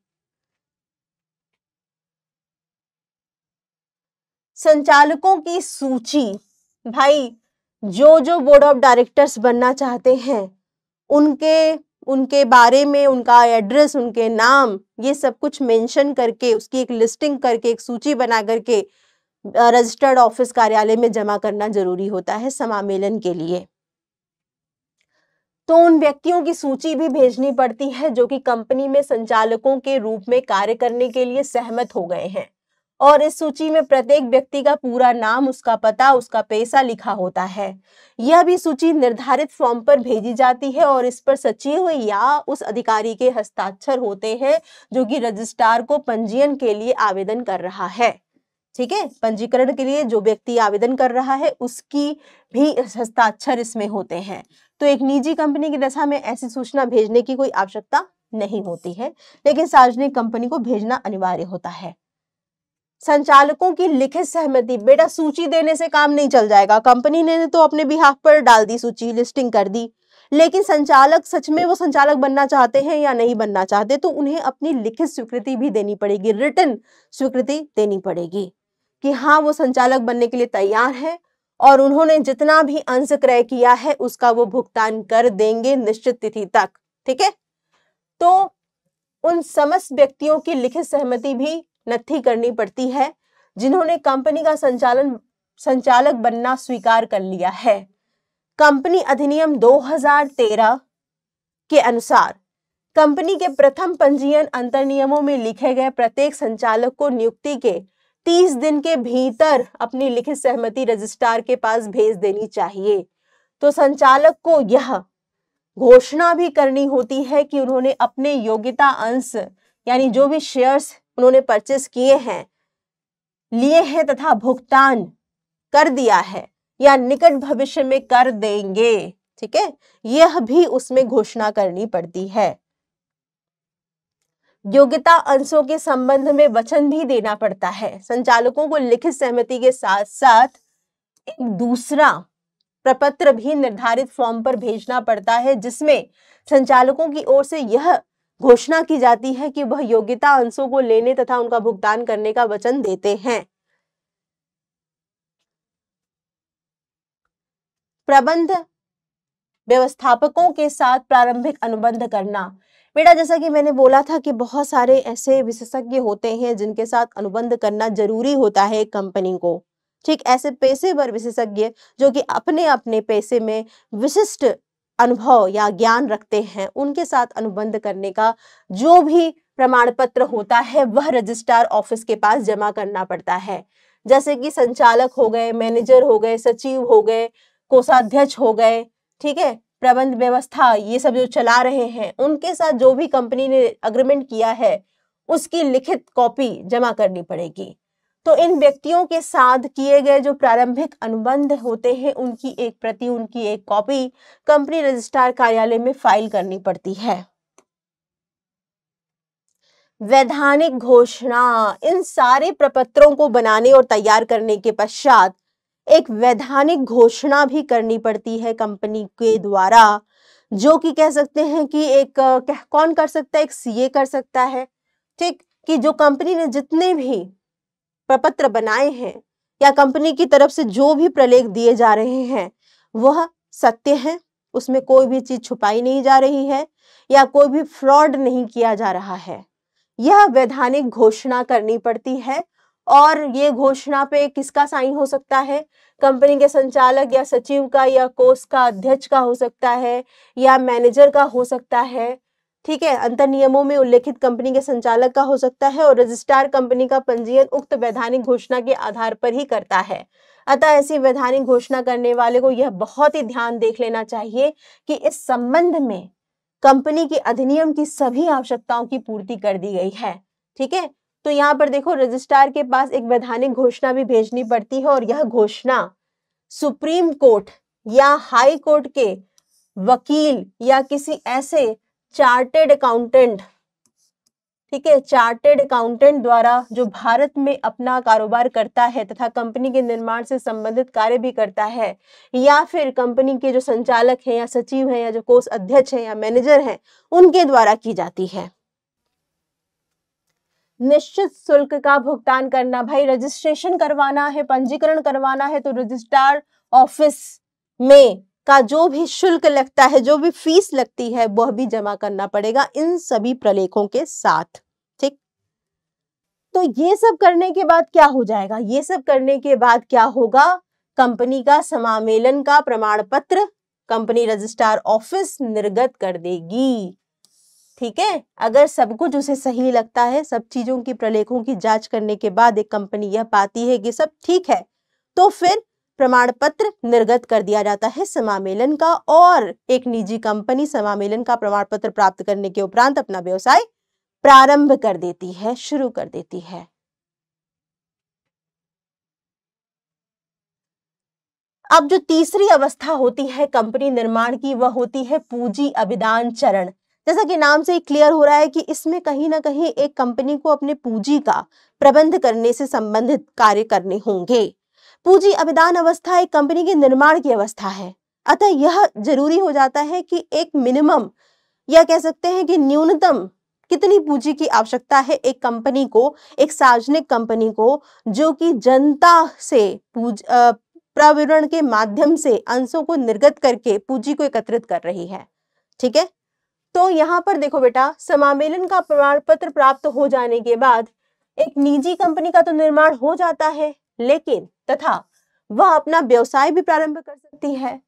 संचालकों की सूची, भाई जो बोर्ड ऑफ डायरेक्टर्स बनना चाहते हैं उनके बारे में, उनका एड्रेस, उनके नाम, ये सब कुछ मेंशन करके उसकी एक लिस्टिंग करके एक सूची बना करके रजिस्टर्ड ऑफिस कार्यालय में जमा करना जरूरी होता है समामेलन के लिए। तो उन व्यक्तियों की सूची भी भेजनी पड़ती है जो कि कंपनी में संचालकों के रूप में कार्य करने के लिए सहमत हो गए हैं, और इस सूची में प्रत्येक व्यक्ति का पूरा नाम, उसका पता, उसका पैसा लिखा होता है। यह भी सूची निर्धारित फॉर्म पर भेजी जाती है और इस पर सचिव या उस अधिकारी के हस्ताक्षर होते हैं जो कि रजिस्ट्रार को पंजीयन के लिए आवेदन कर रहा है। ठीक है, पंजीकरण के लिए जो व्यक्ति आवेदन कर रहा है उसकी भी हस्ताक्षर इसमें होते हैं। तो एक निजी कंपनी की दशा में ऐसी सूचना भेजने की कोई आवश्यकता नहीं होती है, लेकिन सार्वजनिक कंपनी को भेजना अनिवार्य होता है। संचालकों की लिखित सहमति, बेटा सूची देने से काम नहीं चल जाएगा। कंपनी ने तो अपने बिहाफ पर डाल दी सूची, लिस्टिंग कर दी, लेकिन संचालक सच में वो संचालक बनना चाहते हैं या नहीं बनना चाहते, तो उन्हें अपनी लिखित स्वीकृति भी देनी पड़ेगी, रिटन स्वीकृति देनी पड़ेगी कि हाँ वो संचालक बनने के लिए तैयार है और उन्होंने जितना भी अंश क्रय किया है उसका वो भुगतान कर देंगे निश्चित तिथि तक। ठीक है, तो उन समस्त व्यक्तियों की लिखित सहमति भी नत्थी करनी पड़ती है जिन्होंने कंपनी का संचालक बनना स्वीकार कर लिया है। कंपनी अधिनियम 2013 के अनुसार कंपनी के प्रथम पंजीयन अंतर नियमों में लिखे गए प्रत्येक संचालक को नियुक्ति के 30 दिन के भीतर अपनी लिखित सहमति रजिस्ट्रार के पास भेज देनी चाहिए। तो संचालक को यह घोषणा भी करनी होती है कि उन्होंने अपने योग्यता अंश यानी जो भी शेयर्स उन्होंने परचेस किए हैं, लिए हैं तथा भुगतान कर दिया है या निकट भविष्य में कर देंगे। ठीक है, यह भी उसमें घोषणा करनी पड़ती है। योग्यता अंशों के संबंध में वचन भी देना पड़ता है। संचालकों को लिखित सहमति के साथ साथ एक दूसरा प्रपत्र भी निर्धारित फॉर्म पर भेजना पड़ता है जिसमें संचालकों की ओर से यह घोषणा की जाती है कि वह योग्यता अंशों को लेने तथा उनका भुगतान करने का वचन देते हैं। प्रबंध व्यवस्थापकों के साथ प्रारंभिक अनुबंध करना, बेटा जैसा कि मैंने बोला था कि बहुत सारे ऐसे विशेषज्ञ होते हैं जिनके साथ अनुबंध करना जरूरी होता है कंपनी को। ठीक, ऐसे पेशेवर विशेषज्ञ जो कि अपने अपने पेशे में विशिष्ट अनुभव या ज्ञान रखते हैं, उनके साथ अनुबंध करने का जो भी प्रमाण पत्र होता है वह रजिस्ट्रार ऑफिस के पास जमा करना पड़ता है। जैसे कि संचालक हो गए, मैनेजर हो गए, सचिव हो गए, कोषाध्यक्ष हो गए, ठीक है, प्रबंध व्यवस्था, ये सब जो चला रहे हैं, उनके साथ जो भी कंपनी ने अग्रीमेंट किया है उसकी लिखित कॉपी जमा करनी पड़ेगी। तो इन व्यक्तियों के साथ किए गए जो प्रारंभिक अनुबंध होते हैं उनकी एक प्रति, उनकी एक कॉपी कंपनी रजिस्ट्रार कार्यालय में फाइल करनी पड़ती है। वैधानिक घोषणा, इन सारे प्रपत्रों को बनाने और तैयार करने के पश्चात एक वैधानिक घोषणा भी करनी पड़ती है कंपनी के द्वारा, जो कि कह सकते हैं कि एक कौन कर सकता है, एक सीए कर सकता है। ठीक, कि जो कंपनी ने जितने भी प्रपत्र बनाए हैं या कंपनी की तरफ से जो भी प्रलेख दिए जा रहे हैं वह सत्य है, उसमें कोई भी चीज छुपाई नहीं जा रही है या कोई भी फ्रॉड नहीं किया जा रहा है। यह वैधानिक घोषणा करनी पड़ती है और ये घोषणा पे किसका साइन हो सकता है? कंपनी के संचालक या सचिव का या कोष का अध्यक्ष का हो सकता है या मैनेजर का हो सकता है। ठीक है, अंतर नियमों में उल्लेखित कंपनी के संचालक का हो सकता है और रजिस्ट्रार कंपनी का पंजीयन उक्त वैधानिक घोषणा के आधार पर ही करता है। अतः ऐसी वैधानिक घोषणा करने वाले को यह बहुत ही ध्यान देख लेना चाहिए कि इस संबंध में कंपनी के अधिनियम की सभी आवश्यकताओं की पूर्ति कर दी गई है। ठीक है, तो यहाँ पर देखो रजिस्ट्रार के पास एक वैधानिक घोषणा भी भेजनी पड़ती है और यह घोषणा सुप्रीम कोर्ट या हाई कोर्ट के वकील या किसी ऐसे चार्टेड अकाउंटेंट, ठीक है, चार्टेड अकाउंटेंट द्वारा जो भारत में अपना कारोबार करता है तथा कंपनी के निर्माण से संबंधित कार्य भी करता है, या फिर कंपनी के जो संचालक हैं या सचिव हैं या जो कोष अध्यक्ष हैं या मैनेजर हैं, उनके द्वारा की जाती है। निश्चित शुल्क का भुगतान करना, भाई रजिस्ट्रेशन करवाना है, पंजीकरण करवाना है तो रजिस्ट्रार ऑफिस में का जो भी शुल्क लगता है, जो भी फीस लगती है, वह भी जमा करना पड़ेगा इन सभी प्रलेखों के साथ। ठीक, तो ये सब करने के बाद क्या हो जाएगा? ये सब करने के बाद क्या होगा? कंपनी का समामेलन का प्रमाण पत्र कंपनी रजिस्ट्रार ऑफिस निर्गत कर देगी। ठीक है, अगर सब कुछ उसे सही लगता है, सब चीजों की प्रलेखों की जांच करने के बाद एक कंपनी यह पाती है कि सब ठीक है, तो फिर प्रमाण पत्र निर्गत कर दिया जाता है समामेलन का और एक निजी कंपनी समामेलन का प्रमाण पत्र प्राप्त करने के उपरांत अपना व्यवसाय प्रारंभ कर देती है, शुरू कर देती है। अब जो तीसरी अवस्था होती है कंपनी निर्माण की, वह होती है पूंजी अभिदान चरण। जैसा कि नाम से ही क्लियर हो रहा है कि इसमें कहीं ना कहीं एक कंपनी को अपने पूंजी का प्रबंध करने से संबंधित कार्य करने होंगे। पूंजी अभिदान अवस्था एक कंपनी के निर्माण की अवस्था है, अतः यह जरूरी हो जाता है कि एक मिनिमम या कह सकते हैं कि न्यूनतम कितनी पूंजी की आवश्यकता है एक कंपनी को, एक सार्वजनिक कंपनी को, जो कि जनता से प्रविवरण के माध्यम से अंशों को निर्गत करके पूंजी को एकत्रित कर रही है। ठीक है, तो यहाँ पर देखो बेटा, समामेलन का प्रमाण पत्र प्राप्त हो जाने के बाद एक निजी कंपनी का तो निर्माण हो जाता है, लेकिन तथा वह अपना व्यवसाय भी प्रारंभ कर सकती है,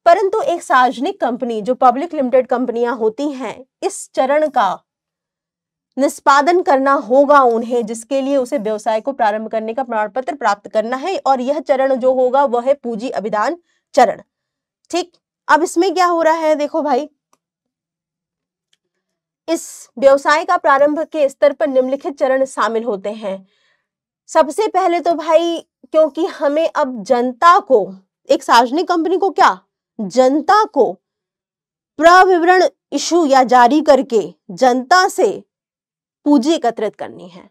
परंतु एक सार्वजनिक कंपनी जो पब्लिक लिमिटेड कंपनियां होती हैं, इस चरण का निष्पादन करना होगा उन्हें, जिसके लिए उसे व्यवसाय को प्रारंभ करने का प्रमाण पत्र प्राप्त करना है, और यह चरण जो होगा वह है पूंजी अभिदान चरण। ठीक, अब इसमें क्या हो रहा है, देखो भाई, इस व्यवसाय का प्रारंभ के स्तर पर निम्नलिखित चरण शामिल होते हैं। सबसे पहले तो भाई, क्योंकि हमें अब जनता को, एक सार्वजनिक कंपनी को क्या, जनता को प्रविवरण इशू या जारी करके जनता से पूंजी एकत्रित करनी है,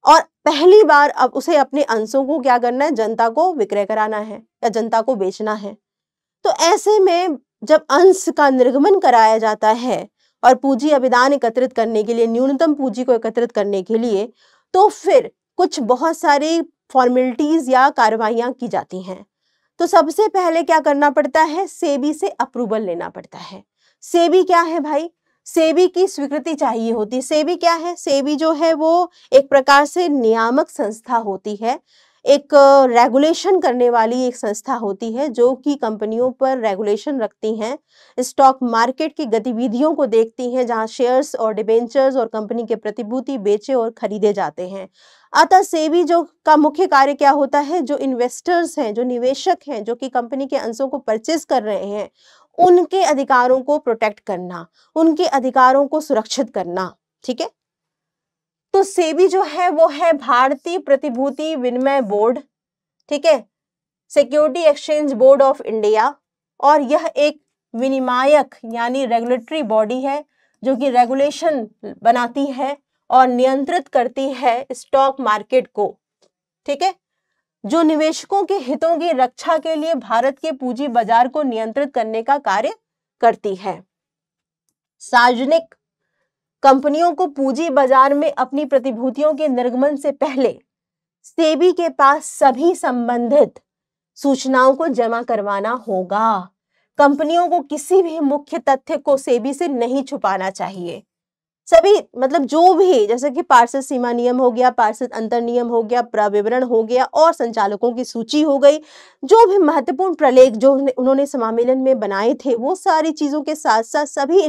और पहली बार अब उसे अपने अंशों को क्या करना है, जनता को विक्रय कराना है या जनता को बेचना है। तो ऐसे में जब अंश का निर्गमन कराया जाता है और पूंजी अभिदान एकत्रित करने के लिए, न्यूनतम पूंजी को एकत्रित करने के लिए, तो फिर कुछ बहुत सारी फॉर्मेलिटीज या कार्रवाइयां की जाती हैं। तो सबसे पहले क्या करना पड़ता है, सेबी से अप्रूवल लेना पड़ता है। सेबी क्या है भाई, सेबी की स्वीकृति चाहिए होती। सेबी क्या है, सेबी जो है वो एक प्रकार से नियामक संस्था होती है, एक रेगुलेशन करने वाली एक संस्था होती है, जो कि कंपनियों पर रेगुलेशन रखती हैं, स्टॉक मार्केट की गतिविधियों को देखती हैं, जहां शेयर्स और डिबेंचर्स और कंपनी के प्रतिभूति बेचे और खरीदे जाते हैं। अतः सेबी जो का मुख्य कार्य क्या होता है, जो इन्वेस्टर्स हैं, जो निवेशक हैं, जो कि कंपनी के अंशों को परचेज कर रहे हैं, उनके अधिकारों को प्रोटेक्ट करना, उनके अधिकारों को सुरक्षित करना। ठीक है, तो सेबी जो है वो है भारतीय प्रतिभूति विनिमय बोर्ड, ठीक है, security exchange board of India, और यह एक विनियामक यानी रेगुलेटरी बॉडी है, जो कि रेगुलेशन बनाती है और नियंत्रित करती है स्टॉक मार्केट को। ठीक है, जो निवेशकों के हितों की रक्षा के लिए भारत के पूंजी बाजार को नियंत्रित करने का कार्य करती है। सार्वजनिक कंपनियों को पूंजी बाजार में अपनी प्रतिभूतियों के निर्गमन से पहले सेबी के पास सभी संबंधित सूचनाओं को जमा करवाना होगा। कंपनियों को किसी भी मुख्य तथ्य को सेबी से नहीं छुपाना चाहिए। सभी मतलब जो भी, जैसे कि पार्षद सीमा नियम हो गया, पार्षद अंतर नियम हो गया, प्रविवरण हो गया और संचालकों की सूची हो गई, जो भी महत्वपूर्ण प्रलेख जो उन्होंने समामेलन में बनाए थे, वो सारी चीजों के साथ साथ सभी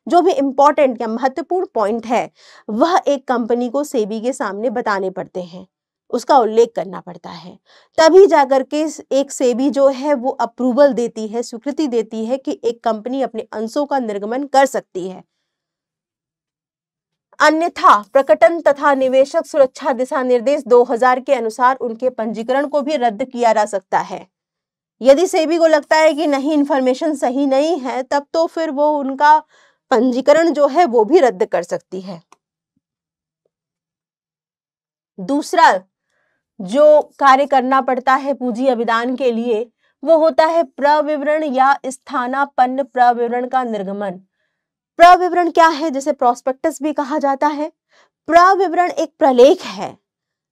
जो भी इंपॉर्टेंट या महत्वपूर्ण पॉइंट है वह एक कंपनी को सेबी के सामने बताने पड़ते हैं, उसका उल्लेख करना पड़ता है। तभी जाकर के एक सेबी जो है वो अप्रूवल देती है, स्वीकृति देती है कि एक कंपनी अपने अंशों का निर्गमन कर सकती है। अन्यथा प्रकटन तथा निवेशक सुरक्षा दिशा निर्देश 2000 के अनुसार उनके पंजीकरण को भी रद्द किया जा सकता है। यदि सेबी को लगता है कि नहीं, इंफॉर्मेशन सही नहीं है, तब तो फिर वो उनका पंजीकरण जो है वो भी रद्द कर सकती है। दूसरा जो कार्य करना पड़ता है पूंजी अभिदान के लिए, वो होता है प्रविवरण या स्थानापन्न प्रविवरण का निर्गमन। प्रविवरण क्या है, जिसे प्रोस्पेक्टस भी कहा जाता है। प्रविवरण एक प्रलेख है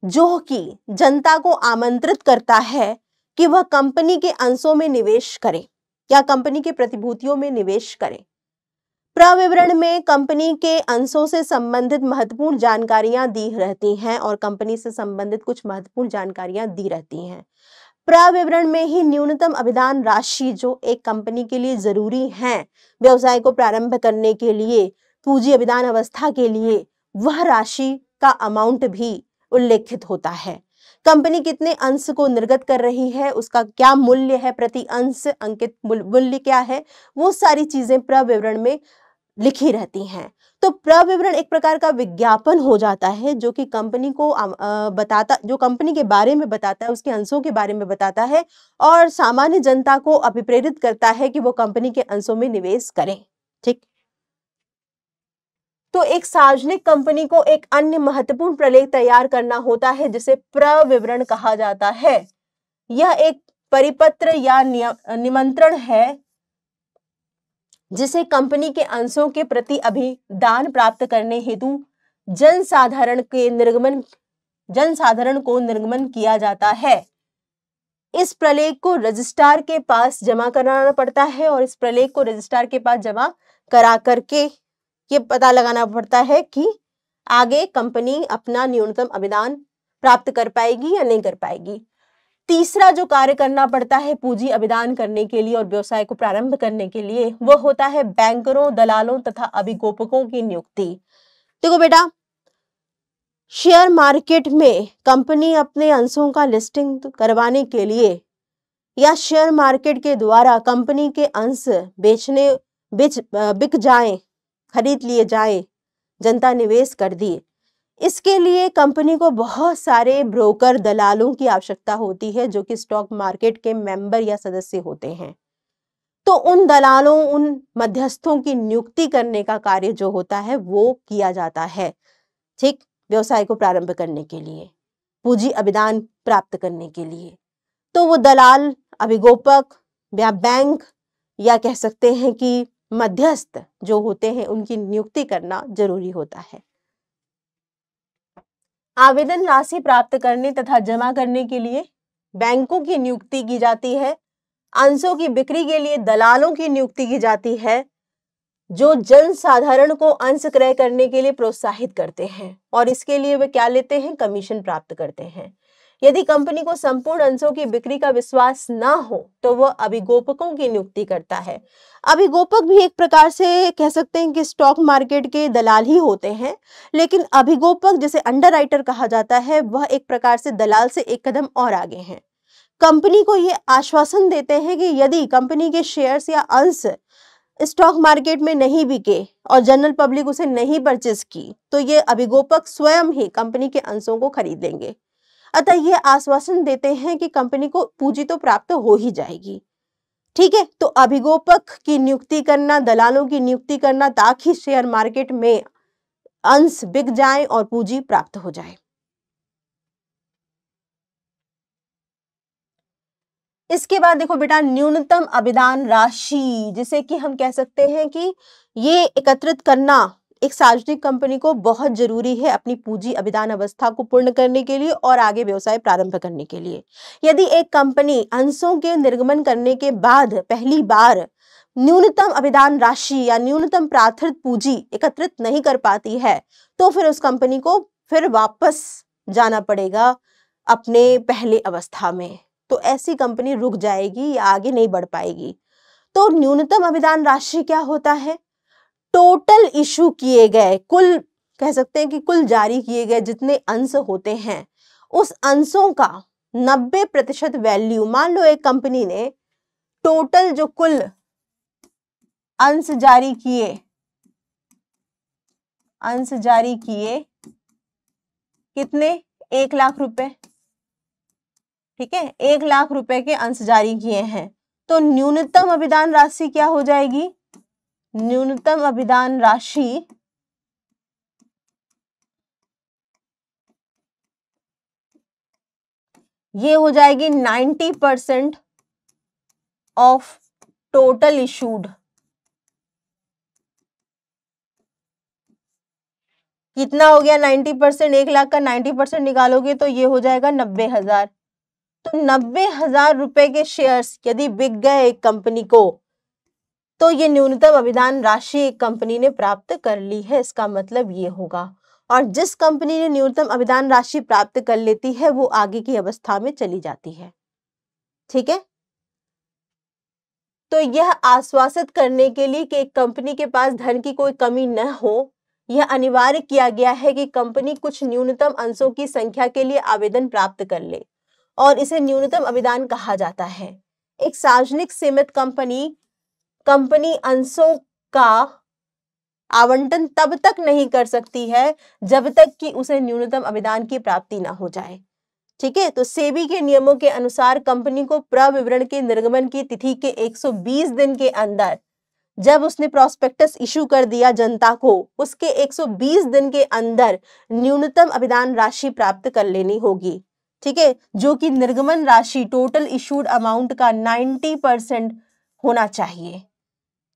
जो कि जनता को आमंत्रित करता है कि वह कंपनी के अंशों में निवेश करे या कंपनी के प्रतिभूतियों में निवेश करे। प्रविवरण में कंपनी के अंशों से संबंधित महत्वपूर्ण जानकारियां दी रहती हैं और कंपनी से संबंधित कुछ महत्वपूर्ण जानकारियां दी रहती हैं। प्रविवरण में ही न्यूनतम अभिदान राशि जो एक कंपनी के लिए जरूरी है व्यवसाय को प्रारंभ करने के लिए, पूंजी अभिदान अवस्था के लिए, वह राशि का अमाउंट भी उल्लेखित होता है। कंपनी कितने अंश को निर्गत कर रही है, उसका क्या मूल्य है, प्रति अंश अंकित मूल्य क्या है, वो सारी चीजें प्रविवरण में लिखी रहती हैं। तो प्रविवरण एक प्रकार का विज्ञापन हो जाता है जो कि कंपनी को बताता, जो कंपनी के बारे में बताता है, उसके अंशों के बारे में बताता है और सामान्य जनता को अभिप्रेरित करता है कि वो कंपनी के अंशों में निवेश करें। ठीक, तो एक सार्वजनिक कंपनी को एक अन्य महत्वपूर्ण प्रलेख तैयार करना होता है जिसे प्रविवरण कहा जाता है। यह एक परिपत्र या निमंत्रण है जिसे कंपनी के अंशों के प्रति अभिदान प्राप्त करने हेतु जनसाधारण को निर्गमन किया जाता है। इस प्रलेख को रजिस्ट्रार के पास जमा कराना पड़ता है और इस प्रलेख को रजिस्ट्रार के पास जमा करा करके ये पता लगाना पड़ता है कि आगे कंपनी अपना न्यूनतम अभिदान प्राप्त कर पाएगी या नहीं कर पाएगी। तीसरा जो कार्य करना पड़ता है पूंजी अभिदान करने के लिए और व्यवसाय को प्रारंभ करने के लिए, वह होता है बैंकरों, दलालों तथा अभिगोपकों की नियुक्ति। देखो बेटा, शेयर मार्केट में कंपनी अपने अंशों का लिस्टिंग करवाने के लिए या शेयर मार्केट के द्वारा कंपनी के अंश बिक जाएं, खरीद लिए जाएं, जनता निवेश कर दी, इसके लिए कंपनी को बहुत सारे ब्रोकर, दलालों की आवश्यकता होती है जो कि स्टॉक मार्केट के मेंबर या सदस्य होते हैं। तो उन दलालों, उन मध्यस्थों की नियुक्ति करने का कार्य जो होता है वो किया जाता है। ठीक, व्यवसाय को प्रारंभ करने के लिए, पूंजी अभिदान प्राप्त करने के लिए। तो वो दलाल, अभिगोपक या बैंक या कह सकते हैं कि मध्यस्थ जो होते हैं उनकी नियुक्ति करना जरूरी होता है। आवेदन राशि प्राप्त करने तथा जमा करने के लिए बैंकों की नियुक्ति की जाती है। अंशों की बिक्री के लिए दलालों की नियुक्ति की जाती है जो जनसाधारण को अंश क्रय करने के लिए प्रोत्साहित करते हैं और इसके लिए वे क्या लेते हैं, कमीशन प्राप्त करते हैं। यदि कंपनी को संपूर्ण अंशों की बिक्री का विश्वास ना हो तो वह अभिगोपकों की नियुक्ति करता है। अभिगोपक भी एक प्रकार से कह सकते हैं कि स्टॉक मार्केट के दलाल ही होते हैं, लेकिन अभिगोपक जिसे अंडरराइटर कहा जाता है वह एक प्रकार से दलाल से एक कदम और आगे हैं। कंपनी को यह आश्वासन देते हैं कि यदि कंपनी के शेयर्स या अंश स्टॉक मार्केट में नहीं बिके और जनरल पब्लिक उसे नहीं परचेज की तो ये अभिगोपक स्वयं ही कंपनी के अंशों को खरीद लेंगे। अतः ये आश्वासन देते हैं कि कंपनी को पूंजी तो प्राप्त हो ही जाएगी। ठीक है, तो अभिगोपक की नियुक्ति करना, दलालों की नियुक्ति करना ताकि शेयर मार्केट में अंश बिक जाए और पूंजी प्राप्त हो जाए। इसके बाद देखो बेटा, न्यूनतम अभिदान राशि, जिसे कि हम कह सकते हैं कि ये एकत्रित करना एक सार्वजनिक कंपनी को बहुत जरूरी है अपनी पूंजी अभिदान अवस्था को पूर्ण करने के लिए और आगे व्यवसाय प्रारंभ करने के लिए। यदि एक कंपनी अंशों के निर्गमन करने के बाद पहली बार न्यूनतम अभिदान राशि या न्यूनतम प्रार्थित पूंजी एकत्रित नहीं कर पाती है तो फिर उस कंपनी को फिर वापस जाना पड़ेगा अपने पहले अवस्था में। तो ऐसी कंपनी रुक जाएगी या आगे नहीं बढ़ पाएगी। तो न्यूनतम अभिदान राशि क्या होता है? टोटल इशू किए गए, कुल कह सकते हैं कि कुल जारी किए गए जितने अंश होते हैं उस अंशों का 90% वैल्यू। मान लो एक कंपनी ने टोटल जो कुल अंश जारी किए कितने? 1 लाख रुपए। ठीक है, 1 लाख रुपए के अंश जारी किए हैं तो न्यूनतम अभिदान राशि क्या हो जाएगी? न्यूनतम अभिदान राशि ये हो जाएगी 90% ऑफ टोटल इशूड। कितना हो गया 90%? 1 लाख का 90% निकालोगे तो ये हो जाएगा 90,000। तो 90,000 रुपए के शेयर्स यदि बिक गए एक कंपनी को तो ये न्यूनतम अभिदान राशि एक कंपनी ने प्राप्त कर ली है, इसका मतलब ये होगा। और जिस कंपनी ने न्यूनतम अभिदान राशि प्राप्त कर लेती है वो आगे की अवस्था में चली जाती है। ठीक है, तो यह आश्वासित करने के लिए कि एक कंपनी के पास धन की कोई कमी न हो, यह अनिवार्य किया गया है कि कंपनी कुछ न्यूनतम अंशों की संख्या के लिए आवेदन प्राप्त कर ले और इसे न्यूनतम अभिदान कहा जाता है। एक सार्वजनिक सीमित कंपनी अंशों का आवंटन तब तक नहीं कर सकती है जब तक कि उसे न्यूनतम अभिदान की प्राप्ति न हो जाए। ठीक है, तो सेबी के नियमों के अनुसार कंपनी को प्रविवरण के निर्गमन की तिथि के 120 दिन के अंदर, जब उसने प्रोस्पेक्टस इशू कर दिया जनता को, उसके 120 दिन के अंदर न्यूनतम अभिदान राशि प्राप्त कर लेनी होगी। ठीक है, जो कि निर्गमन राशि टोटल इशूड अमाउंट का 90% होना चाहिए।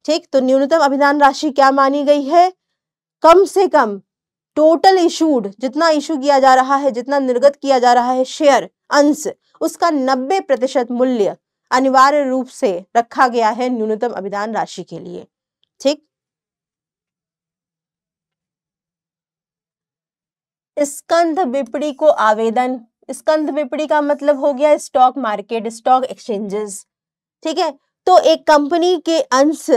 ठीक, तो न्यूनतम अभिदान राशि क्या मानी गई है? कम से कम टोटल इशूड, जितना इशू किया जा रहा है, जितना निर्गत किया जा रहा है शेयर अंश, उसका 90% मूल्य अनिवार्य रूप से रखा गया है न्यूनतम अभिदान राशि के लिए। ठीक, स्कंध विपणी को आवेदन। स्कंध विपणी का मतलब हो गया स्टॉक मार्केट, स्टॉक एक्सचेंजेस। ठीक है, तो एक कंपनी के अंश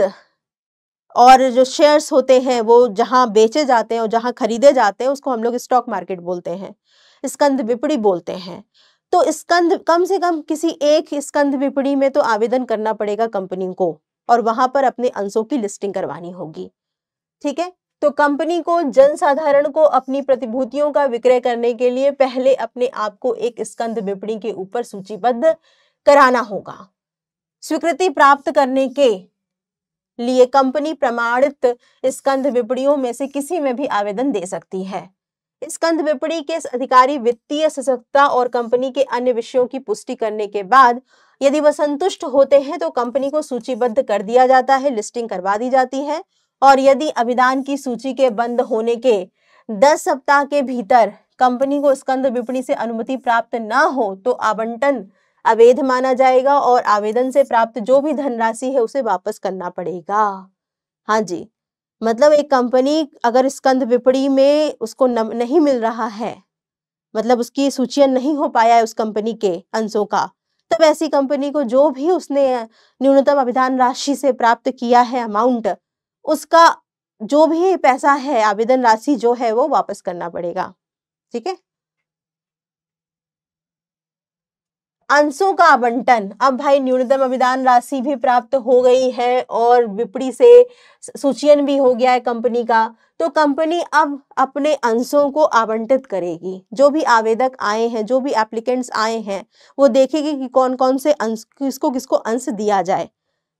और जो शेयर्स होते हैं वो जहां बेचे जाते हैं और जहां खरीदे जाते हैं उसको हम लोग स्टॉक मार्केट बोलते हैं, स्कंध विपणी बोलते हैं। तो स्कंध, कम से कम किसी एक स्कंध विपणी में तो आवेदन करना पड़ेगा कंपनी को और वहां पर अपने अंशों की लिस्टिंग करवानी होगी। ठीक है, तो कंपनी को जनसाधारण को अपनी प्रतिभूतियों का विक्रय करने के लिए पहले अपने आप को एक स्कंध विपणी के ऊपर सूचीबद्ध कराना होगा। स्वीकृति प्राप्त करने के लिए कंपनी प्रमाणित स्कंध विपणियों में से किसी में भी आवेदन दे सकती है। स्कंध विपणी के अधिकारी वित्तीय सशक्तता और कंपनी के अन्य विषयों की पुष्टि करने के बाद यदि वह संतुष्ट होते हैं तो कंपनी को सूचीबद्ध कर दिया जाता है, लिस्टिंग करवा दी जाती है। और यदि अभिदान की सूची के बंद होने के 10 सप्ताह के भीतर कंपनी को स्कंध विपणी से अनुमति प्राप्त न हो तो आवंटन अवैध माना जाएगा और आवेदन से प्राप्त जो भी धनराशि है उसे वापस करना पड़ेगा। हाँ जी, मतलब एक कंपनी अगर स्कंध विपणी में उसको नहीं मिल रहा है, मतलब उसकी सूचीयन नहीं हो पाया है उस कंपनी के अंशों का, तब ऐसी कंपनी को जो भी उसने न्यूनतम अभिदान राशि से प्राप्त किया है अमाउंट, उसका जो भी पैसा है, आवेदन राशि जो है वो वापस करना पड़ेगा। ठीक है, अंशों का आवंटन। अब भाई न्यूनतम अभिदान राशि भी प्राप्त हो गई है और विपणी से सूचीयन भी हो गया है कंपनी का, तो कंपनी अब अपने अंशों को आवंटित करेगी। जो भी आवेदक आए हैं, जो भी एप्लीकेंट्स आए हैं, वो देखेगी कि कौन कौन से अंश, किसको किसको अंश दिया जाए।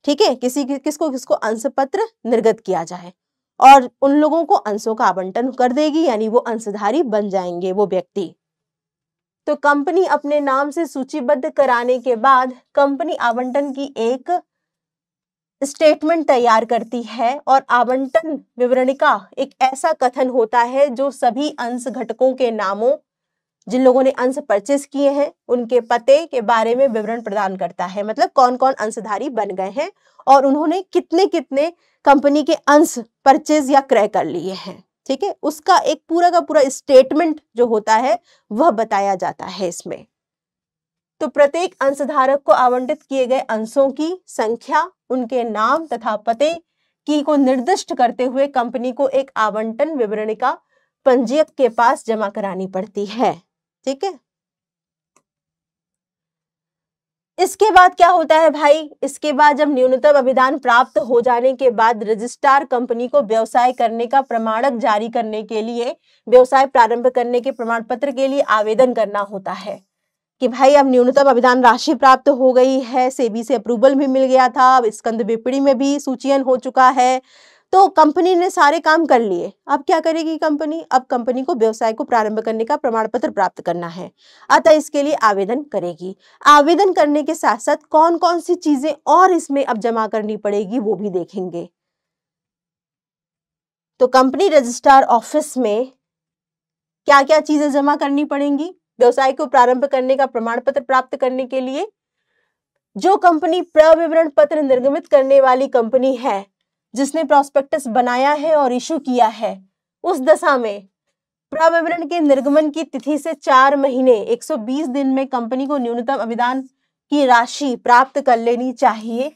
ठीक है, किसको किसको अंश पत्र निर्गत किया जाए और उन लोगों को अंशों का आवंटन कर देगी, यानी वो अंशधारी बन जाएंगे वो व्यक्ति। तो कंपनी अपने नाम से सूचीबद्ध कराने के बाद कंपनी आवंटन की एक स्टेटमेंट तैयार करती है और आवंटन विवरणिका एक ऐसा कथन होता है जो सभी अंश घटकों के नामों, जिन लोगों ने अंश परचेज किए हैं उनके पते के बारे में विवरण प्रदान करता है, मतलब कौन कौन अंशधारी बन गए हैं और उन्होंने कितने कितने कंपनी के अंश परचेज या क्रय कर लिए हैं। ठीक है, उसका एक पूरा का पूरा स्टेटमेंट जो होता है वह बताया जाता है इसमें। तो प्रत्येक अंशधारक को आवंटित किए गए अंशों की संख्या, उनके नाम तथा पते की को निर्दिष्ट करते हुए कंपनी को एक आवंटन विवरणिका पंजीयक के पास जमा करानी पड़ती है। ठीक है, इसके बाद क्या होता है भाई, इसके बाद जब न्यूनतम अभिधान प्राप्त हो जाने के बाद रजिस्ट्रार कंपनी को व्यवसाय करने का प्रमाणक जारी करने के लिए, व्यवसाय प्रारंभ करने के प्रमाण पत्र के लिए आवेदन करना होता है कि भाई अब न्यूनतम अभिधान राशि प्राप्त हो गई है, सेबी से अप्रूवल भी मिल गया था, अब स्कंद विपणी में भी सूचीयन हो चुका है, तो कंपनी ने सारे काम कर लिए। अब क्या करेगी कंपनी, अब कंपनी को व्यवसाय को प्रारंभ करने का प्रमाण पत्र प्राप्त करना है, अतः इसके लिए आवेदन करेगी। आवेदन करने के साथ साथ कौन कौन सी चीजें और इसमें अब जमा करनी पड़ेगी वो भी देखेंगे। तो कंपनी रजिस्ट्रार ऑफिस में क्या क्या चीजें जमा करनी पड़ेंगी व्यवसाय को प्रारंभ करने का प्रमाण पत्र प्राप्त करने के लिए? जो कंपनी प्रविवरण पत्र निर्गमित करने वाली कंपनी है, जिसने प्रोस्पेक्टस बनाया है और इशू किया है, उस दशा में प्रविवरण के निर्गमन की तिथि से 4 महीने 120 दिन में कंपनी को न्यूनतम अभिधान की राशि प्राप्त कर लेनी चाहिए।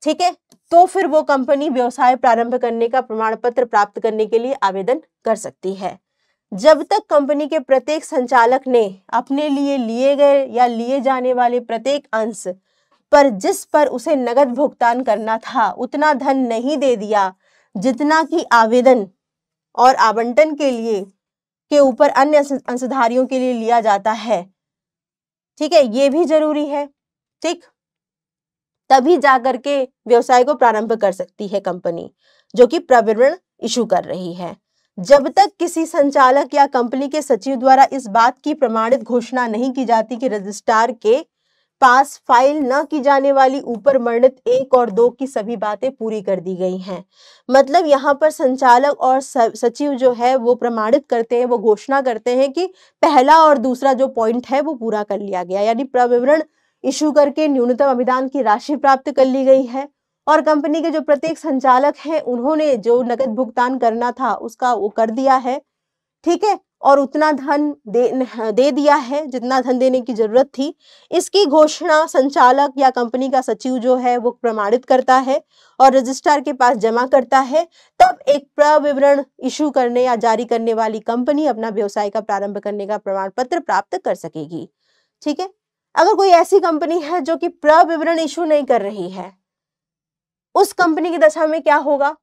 ठीक है, तो फिर वो कंपनी व्यवसाय प्रारंभ करने का प्रमाण पत्र प्राप्त करने के लिए आवेदन कर सकती है। जब तक कंपनी के प्रत्येक संचालक ने अपने लिए गए या लिए जाने वाले प्रत्येक अंश पर जिस पर उसे नगद भुगतान करना था उतना धन नहीं दे दिया जितना कि आवेदन और आवंटन के लिए के ऊपर अन्य अंशधारियों के लिए लिया जाता है। ठीक है, ये भी जरूरी है। ठीक, तभी जाकर के व्यवसाय को प्रारंभ कर सकती है कंपनी जो कि प्रविवरण इशू कर रही है। जब तक किसी संचालक या कंपनी के सचिव द्वारा इस बात की प्रमाणित घोषणा नहीं की जाती कि रजिस्ट्रार के पास फाइल न की जाने वाली ऊपर वर्णित 1 और 2 की सभी बातें पूरी कर दी गई हैं। मतलब यहाँ पर संचालक और सचिव जो है वो प्रमाणित करते हैं, वो घोषणा करते हैं कि पहला और दूसरा जो पॉइंट है वो पूरा कर लिया गया, यानी प्रविवरण इशू करके न्यूनतम अभिधान की राशि प्राप्त कर ली गई है और कंपनी के जो प्रत्येक संचालक हैं उन्होंने जो नकद भुगतान करना था उसका वो कर दिया है। ठीक है, और उतना धन दे दिया है जितना धन देने की जरूरत थी। इसकी घोषणा संचालक या कंपनी का सचिव जो है वो प्रमाणित करता है और रजिस्ट्रार के पास जमा करता है। तब एक प्रविवरण इशू करने या जारी करने वाली कंपनी अपना व्यवसाय का प्रारंभ करने का प्रमाण पत्र प्राप्त कर सकेगी। ठीक है, अगर कोई ऐसी कंपनी है जो कि प्रविवरण इशू नहीं कर रही है, उस कंपनी की दशा में क्या होगा?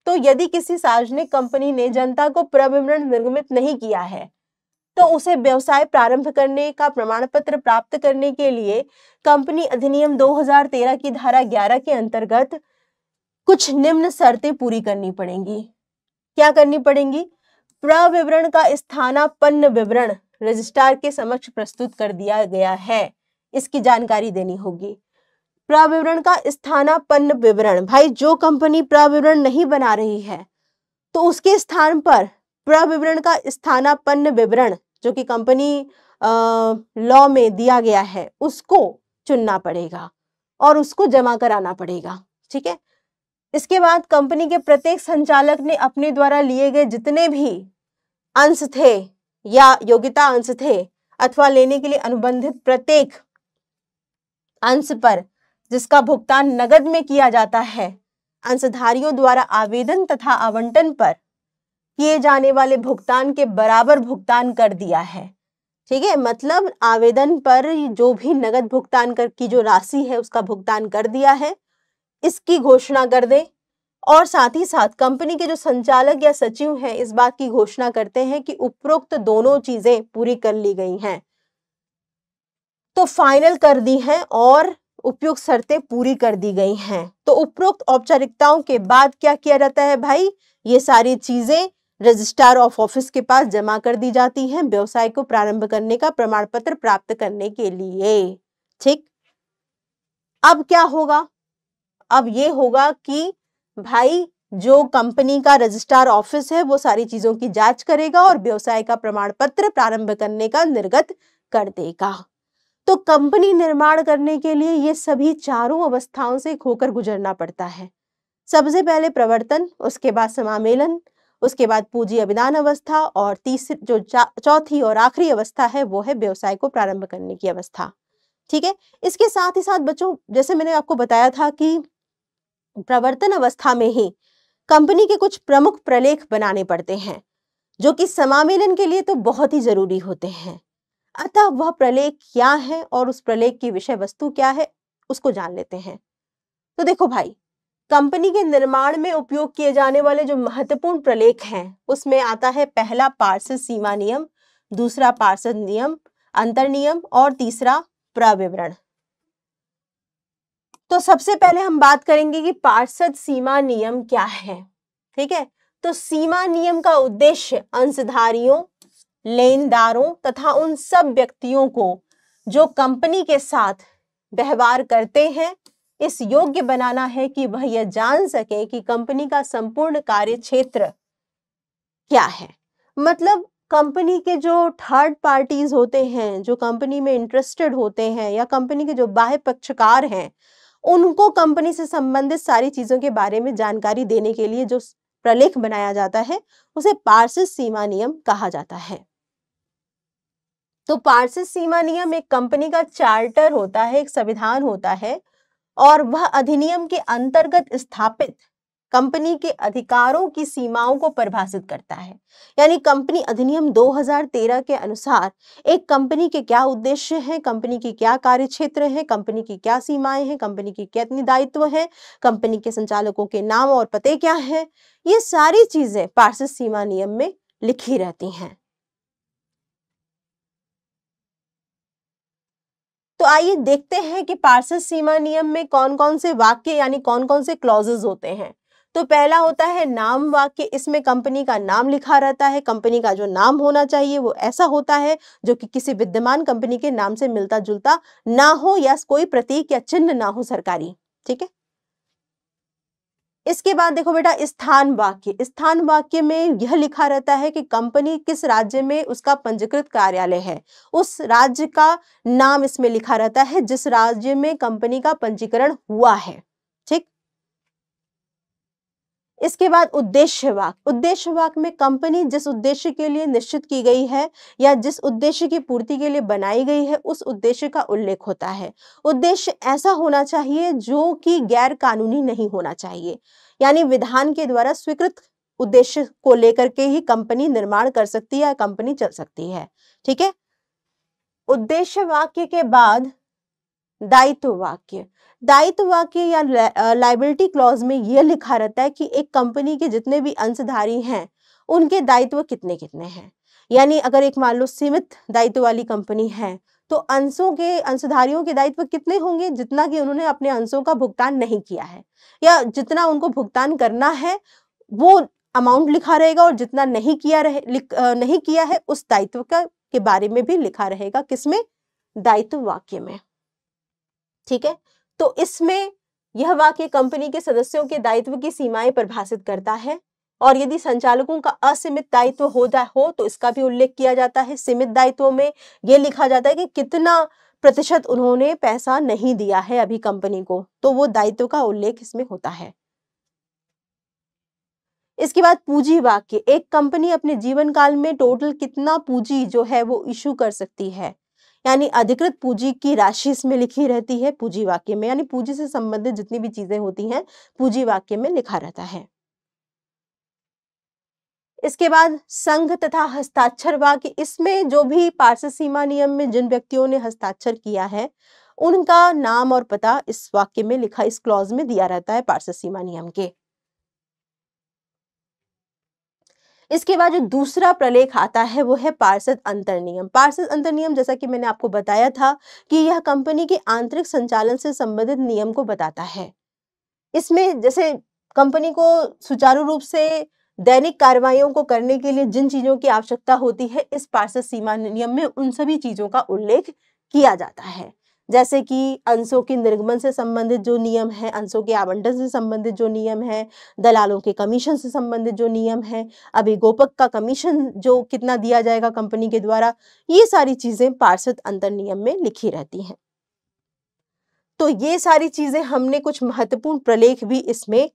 तो यदि किसी सार्वजनिक कंपनी ने जनता को प्रविवरण निर्गमित नहीं किया है तो उसे व्यवसाय प्रारंभ करने का प्रमाण पत्र प्राप्त करने के लिए कंपनी अधिनियम 2013 की धारा 11 के अंतर्गत कुछ निम्न शर्तें पूरी करनी पड़ेंगी। क्या करनी पड़ेंगी? प्रविवरण का स्थानापन्न विवरण रजिस्ट्रार के समक्ष प्रस्तुत कर दिया गया है, इसकी जानकारी देनी होगी। प्रविवरण का स्थानापन्न विवरण, भाई जो कंपनी प्रविवरण नहीं बना रही है तो उसके स्थान पर प्रविवरण का स्थानापन्न विवरण जो कि कंपनी लॉ में दिया गया है उसको चुनना पड़ेगा और उसको जमा कराना पड़ेगा। ठीक है, इसके बाद कंपनी के प्रत्येक संचालक ने अपने द्वारा लिए गए जितने भी अंश थे या योग्यता अंश थे अथवा लेने के लिए अनुबंधित प्रत्येक अंश पर जिसका भुगतान नगद में किया जाता है, अंशधारियों द्वारा आवेदन तथा आवंटन पर किए जाने वाले भुगतान के बराबर भुगतान कर दिया है। ठीक है, मतलब आवेदन पर जो भी नगद भुगतान कर की जो राशि है उसका भुगतान कर दिया है, इसकी घोषणा कर दें। और साथ ही साथ कंपनी के जो संचालक या सचिव हैं इस बात की घोषणा करते हैं कि उपरोक्त दोनों चीजें पूरी कर ली गई हैं, तो फाइनल कर दी हैं और उपयुक्त शर्तें पूरी कर दी गई हैं। तो उपरोक्त औपचारिकताओं के बाद क्या किया जाता है भाई? ये सारी चीजें रजिस्ट्रार ऑफ ऑफिस के पास जमा कर दी जाती हैं व्यवसाय को प्रारंभ करने का प्रमाण पत्र प्राप्त करने के लिए। ठीक, अब क्या होगा? अब ये होगा कि भाई जो कंपनी का रजिस्ट्रार ऑफिस है वो सारी चीजों की जांच करेगा और व्यवसाय का प्रमाण पत्र प्रारंभ करने का निर्गत कर देगा। तो कंपनी निर्माण करने के लिए ये सभी चारों अवस्थाओं से होकर गुजरना पड़ता है। सबसे पहले प्रवर्तन, उसके बाद समामेलन, उसके बाद पूंजी अभिदान अवस्था और तीसरी जो चौथी और आखिरी अवस्था है वो है व्यवसाय को प्रारंभ करने की अवस्था। ठीक है। इसके साथ ही साथ बच्चों, जैसे मैंने आपको बताया था कि प्रवर्तन अवस्था में ही कंपनी के कुछ प्रमुख प्रलेख बनाने पड़ते हैं, जो कि समामेलन के लिए तो बहुत ही जरूरी होते हैं। अतः वह प्रलेख क्या है और उस प्रलेख की विषय वस्तु क्या है, उसको जान लेते हैं। तो देखो भाई, कंपनी के निर्माण में उपयोग किए जाने वाले जो महत्वपूर्ण प्रलेख हैं, उसमें आता है पहला पार्षद सीमा नियम, दूसरा पार्षद नियम, अंतर नियम और तीसरा प्रविवरण। तो सबसे पहले हम बात करेंगे कि पार्षद सीमा नियम क्या है। ठीक है। तो सीमा नियम का उद्देश्य अंशधारियों, लेनदारों तथा उन सब व्यक्तियों को जो कंपनी के साथ व्यवहार करते हैं इस योग्य बनाना है कि वह यह जान सके कि कंपनी का संपूर्ण कार्य क्षेत्र क्या है। मतलब कंपनी के जो थर्ड पार्टीज होते हैं, जो कंपनी में इंटरेस्टेड होते हैं या कंपनी के जो बाह्य पक्षकार हैं, उनको कंपनी से संबंधित सारी चीजों के बारे में जानकारी देने के लिए जो प्रलेख बनाया जाता है उसे पार्षद सीमा नियम कहा जाता है। तो पार्षद सीमा नियम एक कंपनी का चार्टर होता है, एक संविधान होता है और वह अधिनियम के अंतर्गत स्थापित कंपनी के अधिकारों की सीमाओं को परिभाषित करता है। यानी कंपनी अधिनियम 2013 के अनुसार एक कंपनी के क्या उद्देश्य हैं, कंपनी की क्या कार्य क्षेत्र है, कंपनी की क्या सीमाएं हैं, कंपनी की कितनी दायित्व है, कंपनी के संचालकों के नाम और पते क्या हैं, ये सारी चीजें पार्षद सीमा नियम में लिखी रहती हैं। तो आइए देखते हैं कि पार्षद सीमा नियम में कौन कौन से वाक्य यानी कौन कौन से क्लॉजेस होते हैं। तो पहला होता है नाम वाक्य। इसमें कंपनी का नाम लिखा रहता है। कंपनी का जो नाम होना चाहिए वो ऐसा होता है जो कि किसी विद्यमान कंपनी के नाम से मिलता जुलता ना हो या कोई प्रतीक या चिन्ह ना हो सरकारी। ठीक है। इसके बाद देखो बेटा, स्थान वाक्य। स्थान वाक्य में यह लिखा रहता है कि कंपनी किस राज्य में उसका पंजीकृत कार्यालय है, उस राज्य का नाम इसमें लिखा रहता है जिस राज्य में कंपनी का पंजीकरण हुआ है। ठीक। इसके बाद उद्देश्य वाक्य। उद्देश्य वाक्य में कंपनी जिस उद्देश्य के लिए निश्चित की गई है या जिस उद्देश्य की पूर्ति के लिए बनाई गई है उस उद्देश्य का उल्लेख होता है। उद्देश्य ऐसा होना चाहिए जो कि गैर कानूनी नहीं होना चाहिए, यानी विधान के द्वारा स्वीकृत उद्देश्य को लेकर के ही कंपनी निर्माण कर सकती है, कंपनी चल सकती है। ठीक है। उद्देश्य वाक्य के बाद दायित्व वाक्य। दायित्व वाक्य या लायबिलिटी क्लॉज में यह लिखा रहता है कि एक कंपनी के जितने भी अंशधारी हैं उनके दायित्व कितने कितने हैं। यानी अगर एक मान लो सीमित दायित्व वाली कंपनी है तो अंशधारियों के दायित्व कितने होंगे, जितना कि उन्होंने अपने अंशों का भुगतान नहीं किया है, या जितना उनको भुगतान करना है वो अमाउंट लिखा रहेगा और जितना नहीं किया है उस दायित्व के बारे में भी लिखा रहेगा। किसमें? दायित्व वाक्य में। ठीक है। तो इसमें यह वाक्य कंपनी के सदस्यों के दायित्व की सीमाएं परिभाषित करता है और यदि संचालकों का असीमित दायित्व हो तो इसका भी उल्लेख किया जाता है। सीमित दायित्वों में यह लिखा जाता है कि कितना प्रतिशत उन्होंने पैसा नहीं दिया है अभी कंपनी को, तो वो दायित्व का उल्लेख इसमें होता है। इसके बाद पूंजी वाक्य। एक कंपनी अपने जीवन काल में टोटल कितना पूंजी जो है वो इशू कर सकती है, यानी अधिकृत पूंजी की राशि इसमें लिखी रहती है पूंजी वाक्य में, यानी पूंजी से संबंधित जितनी भी चीजें होती हैं पूंजी वाक्य में लिखा रहता है। इसके बाद संघ तथा हस्ताक्षर वाक्य। इसमें जो भी पार्षद सीमा नियम में जिन व्यक्तियों ने हस्ताक्षर किया है उनका नाम और पता इस वाक्य में लिखा, इस क्लॉज में दिया रहता है पार्षद सीमा नियम के। इसके बाद जो दूसरा प्रलेख आता है वो है पार्षद अंतर नियम। पार्षद अंतर नियम, जैसा कि मैंने आपको बताया था कि यह कंपनी के आंतरिक संचालन से संबंधित नियम को बताता है। इसमें जैसे कंपनी को सुचारू रूप से दैनिक कार्रवाइयों को करने के लिए जिन चीजों की आवश्यकता होती है इस पार्षद सीमा नियम में उन सभी चीजों का उल्लेख किया जाता है। जैसे कि अंशों के निर्गमन से संबंधित जो नियम है, अंशों के आवंटन से संबंधित जो नियम है, दलालों के कमीशन से संबंधित जो नियम है, अभी गोपक का कमीशन जो कितना दिया जाएगा कंपनी के द्वारा, ये सारी चीजें पार्षद अंतर नियम में लिखी रहती हैं। तो ये सारी चीजें हमने कुछ महत्वपूर्ण प्रलेख भी इसमें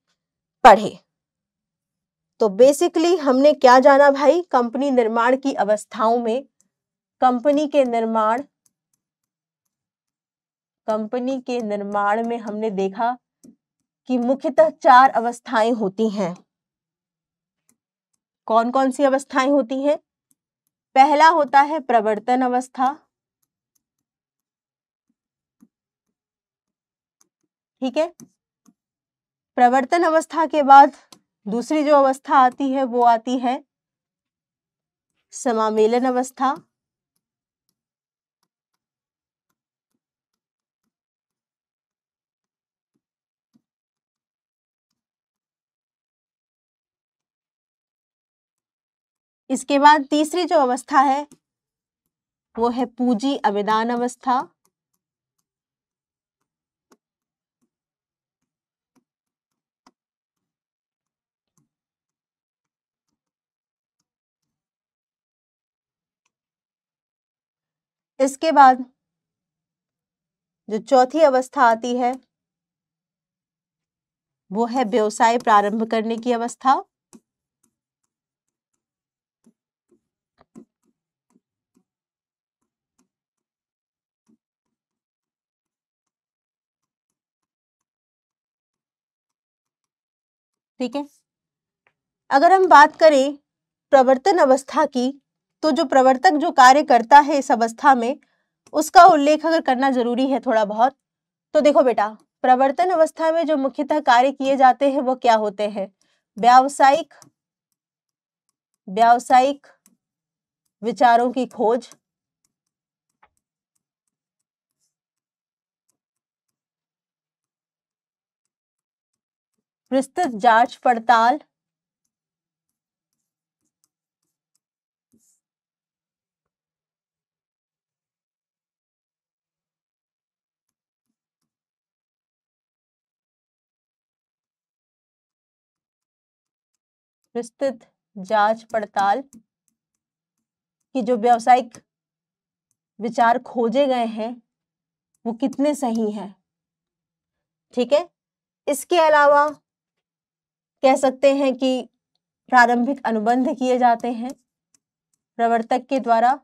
पढ़े। तो बेसिकली हमने क्या जाना भाई, कंपनी निर्माण की अवस्थाओं में कंपनी के निर्माण में हमने देखा कि मुख्यतः 4 अवस्थाएं होती हैं। कौन कौन सी अवस्थाएं होती हैं? पहला होता है प्रवर्तन अवस्था, ठीक है। प्रवर्तन अवस्था के बाद दूसरी जो अवस्था आती है वो आती है समामेलन अवस्था, इसके बाद तीसरी जो अवस्था है वो है पूंजी अभिदान अवस्था, इसके बाद जो चौथी अवस्था आती है वो है व्यवसाय प्रारंभ करने की अवस्था, ठीक है। अगर हम बात करें प्रवर्तन अवस्था की, तो जो प्रवर्तक जो कार्य करता है इस अवस्था में, उसका उल्लेख अगर करना जरूरी है थोड़ा बहुत, तो देखो बेटा, प्रवर्तन अवस्था में जो मुख्यतः कार्य किए जाते हैं वो क्या होते हैं? व्यावसायिक विचारों की खोज, विस्तृत जांच पड़ताल, विस्तृत जांच पड़ताल कि जो व्यावसायिक विचार खोजे गए हैं वो कितने सही हैं, ठीक है। इसके अलावा कह सकते हैं कि प्रारंभिक अनुबंध किए जाते हैं प्रवर्तक के द्वारा,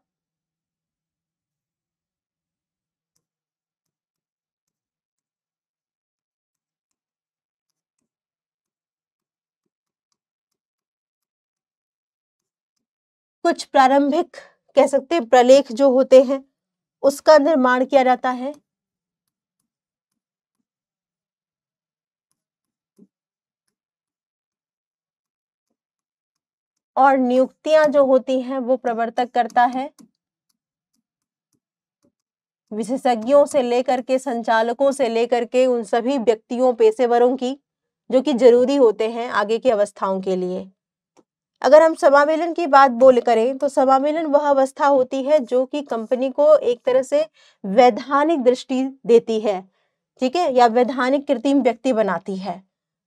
कुछ प्रारंभिक कह सकते हैं प्रलेख जो होते हैं उसका निर्माण किया जाता है, और नियुक्तियां जो होती हैं वो प्रवर्तक करता है, विशेषज्ञों से लेकर के संचालकों से लेकर के उन सभी व्यक्तियों पेशेवरों की जो कि जरूरी होते हैं आगे की अवस्थाओं के लिए। अगर हम समामेलन की बात करें तो समामेलन वह अवस्था होती है जो कि कंपनी को एक तरह से वैधानिक दृष्टि देती है, ठीक है, या वैधानिक कृत्रिम व्यक्ति बनाती है।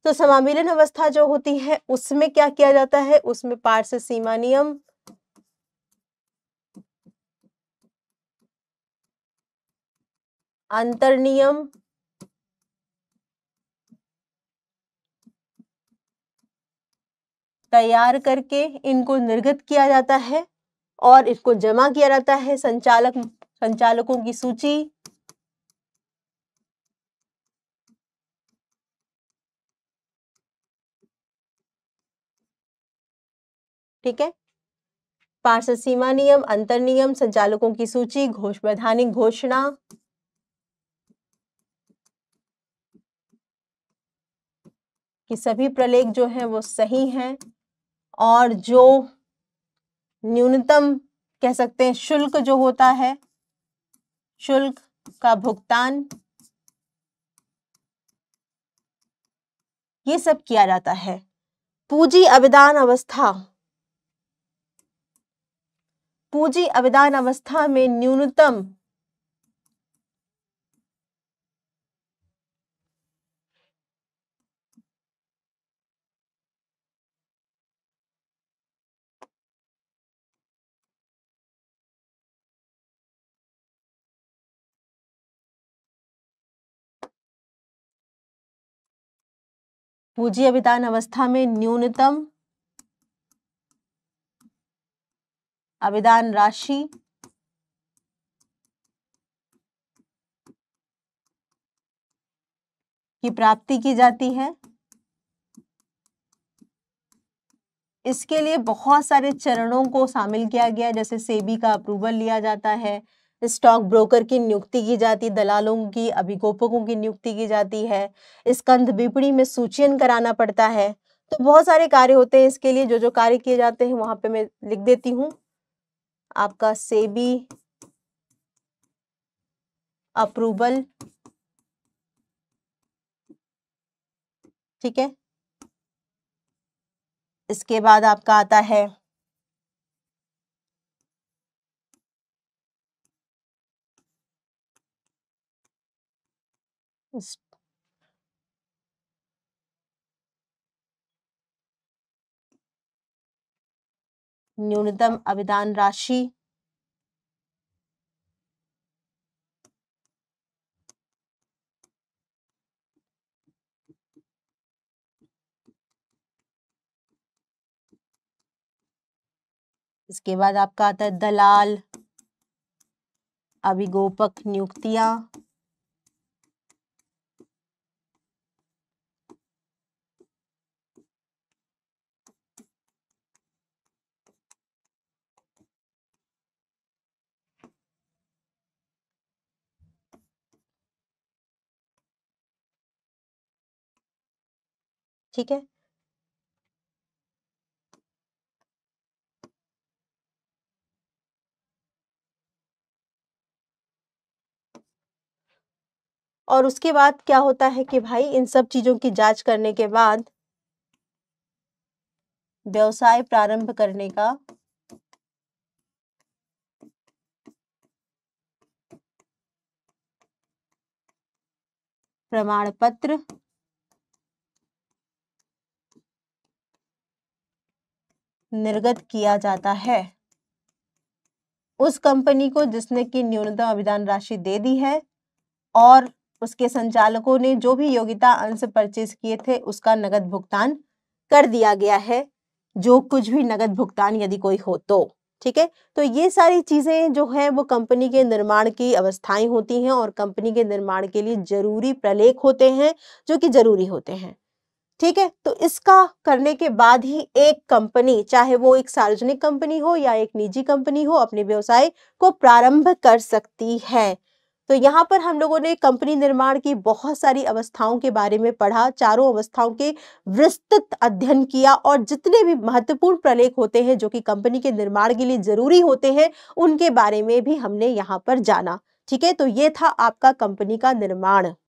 तो समामेलन अवस्था जो होती है उसमें क्या किया जाता है? उसमें पार्षद सीमा नियम, अंतर नियम, तैयार करके इनको निर्गत किया जाता है और इसको जमा किया जाता है संचालकों की सूची, ठीक है। पार्षद सीमा नियम, अंतर नियम, संचालकों की सूची, वैधानिक घोषणा, कि सभी प्रलेख जो हैं वो सही हैं और जो न्यूनतम कह सकते हैं शुल्क जो होता है, शुल्क का भुगतान, ये सब किया जाता है। पूंजी अभिदान अवस्था, पूंजी अभिदान अवस्था में न्यूनतम पूंजी अभिदान अवस्था में न्यूनतम अभिदान राशि की प्राप्ति की जाती है। इसके लिए बहुत सारे चरणों को शामिल किया गया है, जैसे सेबी का अप्रूवल लिया जाता है, स्टॉक ब्रोकर की नियुक्ति की जाती है, दलालों की, अभिगोपकों की नियुक्ति की जाती है, स्कंध विपणी में सूचीयन कराना पड़ता है। तो बहुत सारे कार्य होते हैं इसके लिए, जो जो कार्य किए जाते हैं वहां पे मैं लिख देती हूँ। आपका सेबी अप्रूवल, ठीक है। इसके बाद आपका आता है न्यूनतम अभिदान राशि इसके बाद आपका आता है दलाल अभिगोपक नियुक्तियां, ठीक है। और उसके बाद क्या होता है कि भाई इन सब चीजों की जांच करने के बाद व्यवसाय प्रारंभ करने का प्रमाण पत्र निर्गत किया जाता है उस कंपनी को जिसने की न्यूनतम अभिदान राशि दे दी है और उसके संचालकों ने जो भी योग्यता अंश परचेज किए थे उसका नगद भुगतान कर दिया गया है, जो कुछ भी नगद भुगतान यदि कोई हो तो, ठीक है। तो ये सारी चीजें जो है वो कंपनी के निर्माण की अवस्थाएं होती हैं और कंपनी के निर्माण के लिए जरूरी प्रलेख होते हैं जो कि जरूरी होते हैं, ठीक है। तो इसका करने के बाद ही एक कंपनी, चाहे वो एक सार्वजनिक कंपनी हो या एक निजी कंपनी हो, अपने व्यवसाय को प्रारंभ कर सकती है। तो यहाँ पर हम लोगों ने कंपनी निर्माण की बहुत सारी अवस्थाओं के बारे में पढ़ा, चारों अवस्थाओं के विस्तृत अध्ययन किया और जितने भी महत्वपूर्ण प्रलेख होते हैं जो कि कंपनी के निर्माण के लिए जरूरी होते हैं उनके बारे में भी हमने यहाँ पर जाना, ठीक है। तो ये था आपका कंपनी का निर्माण।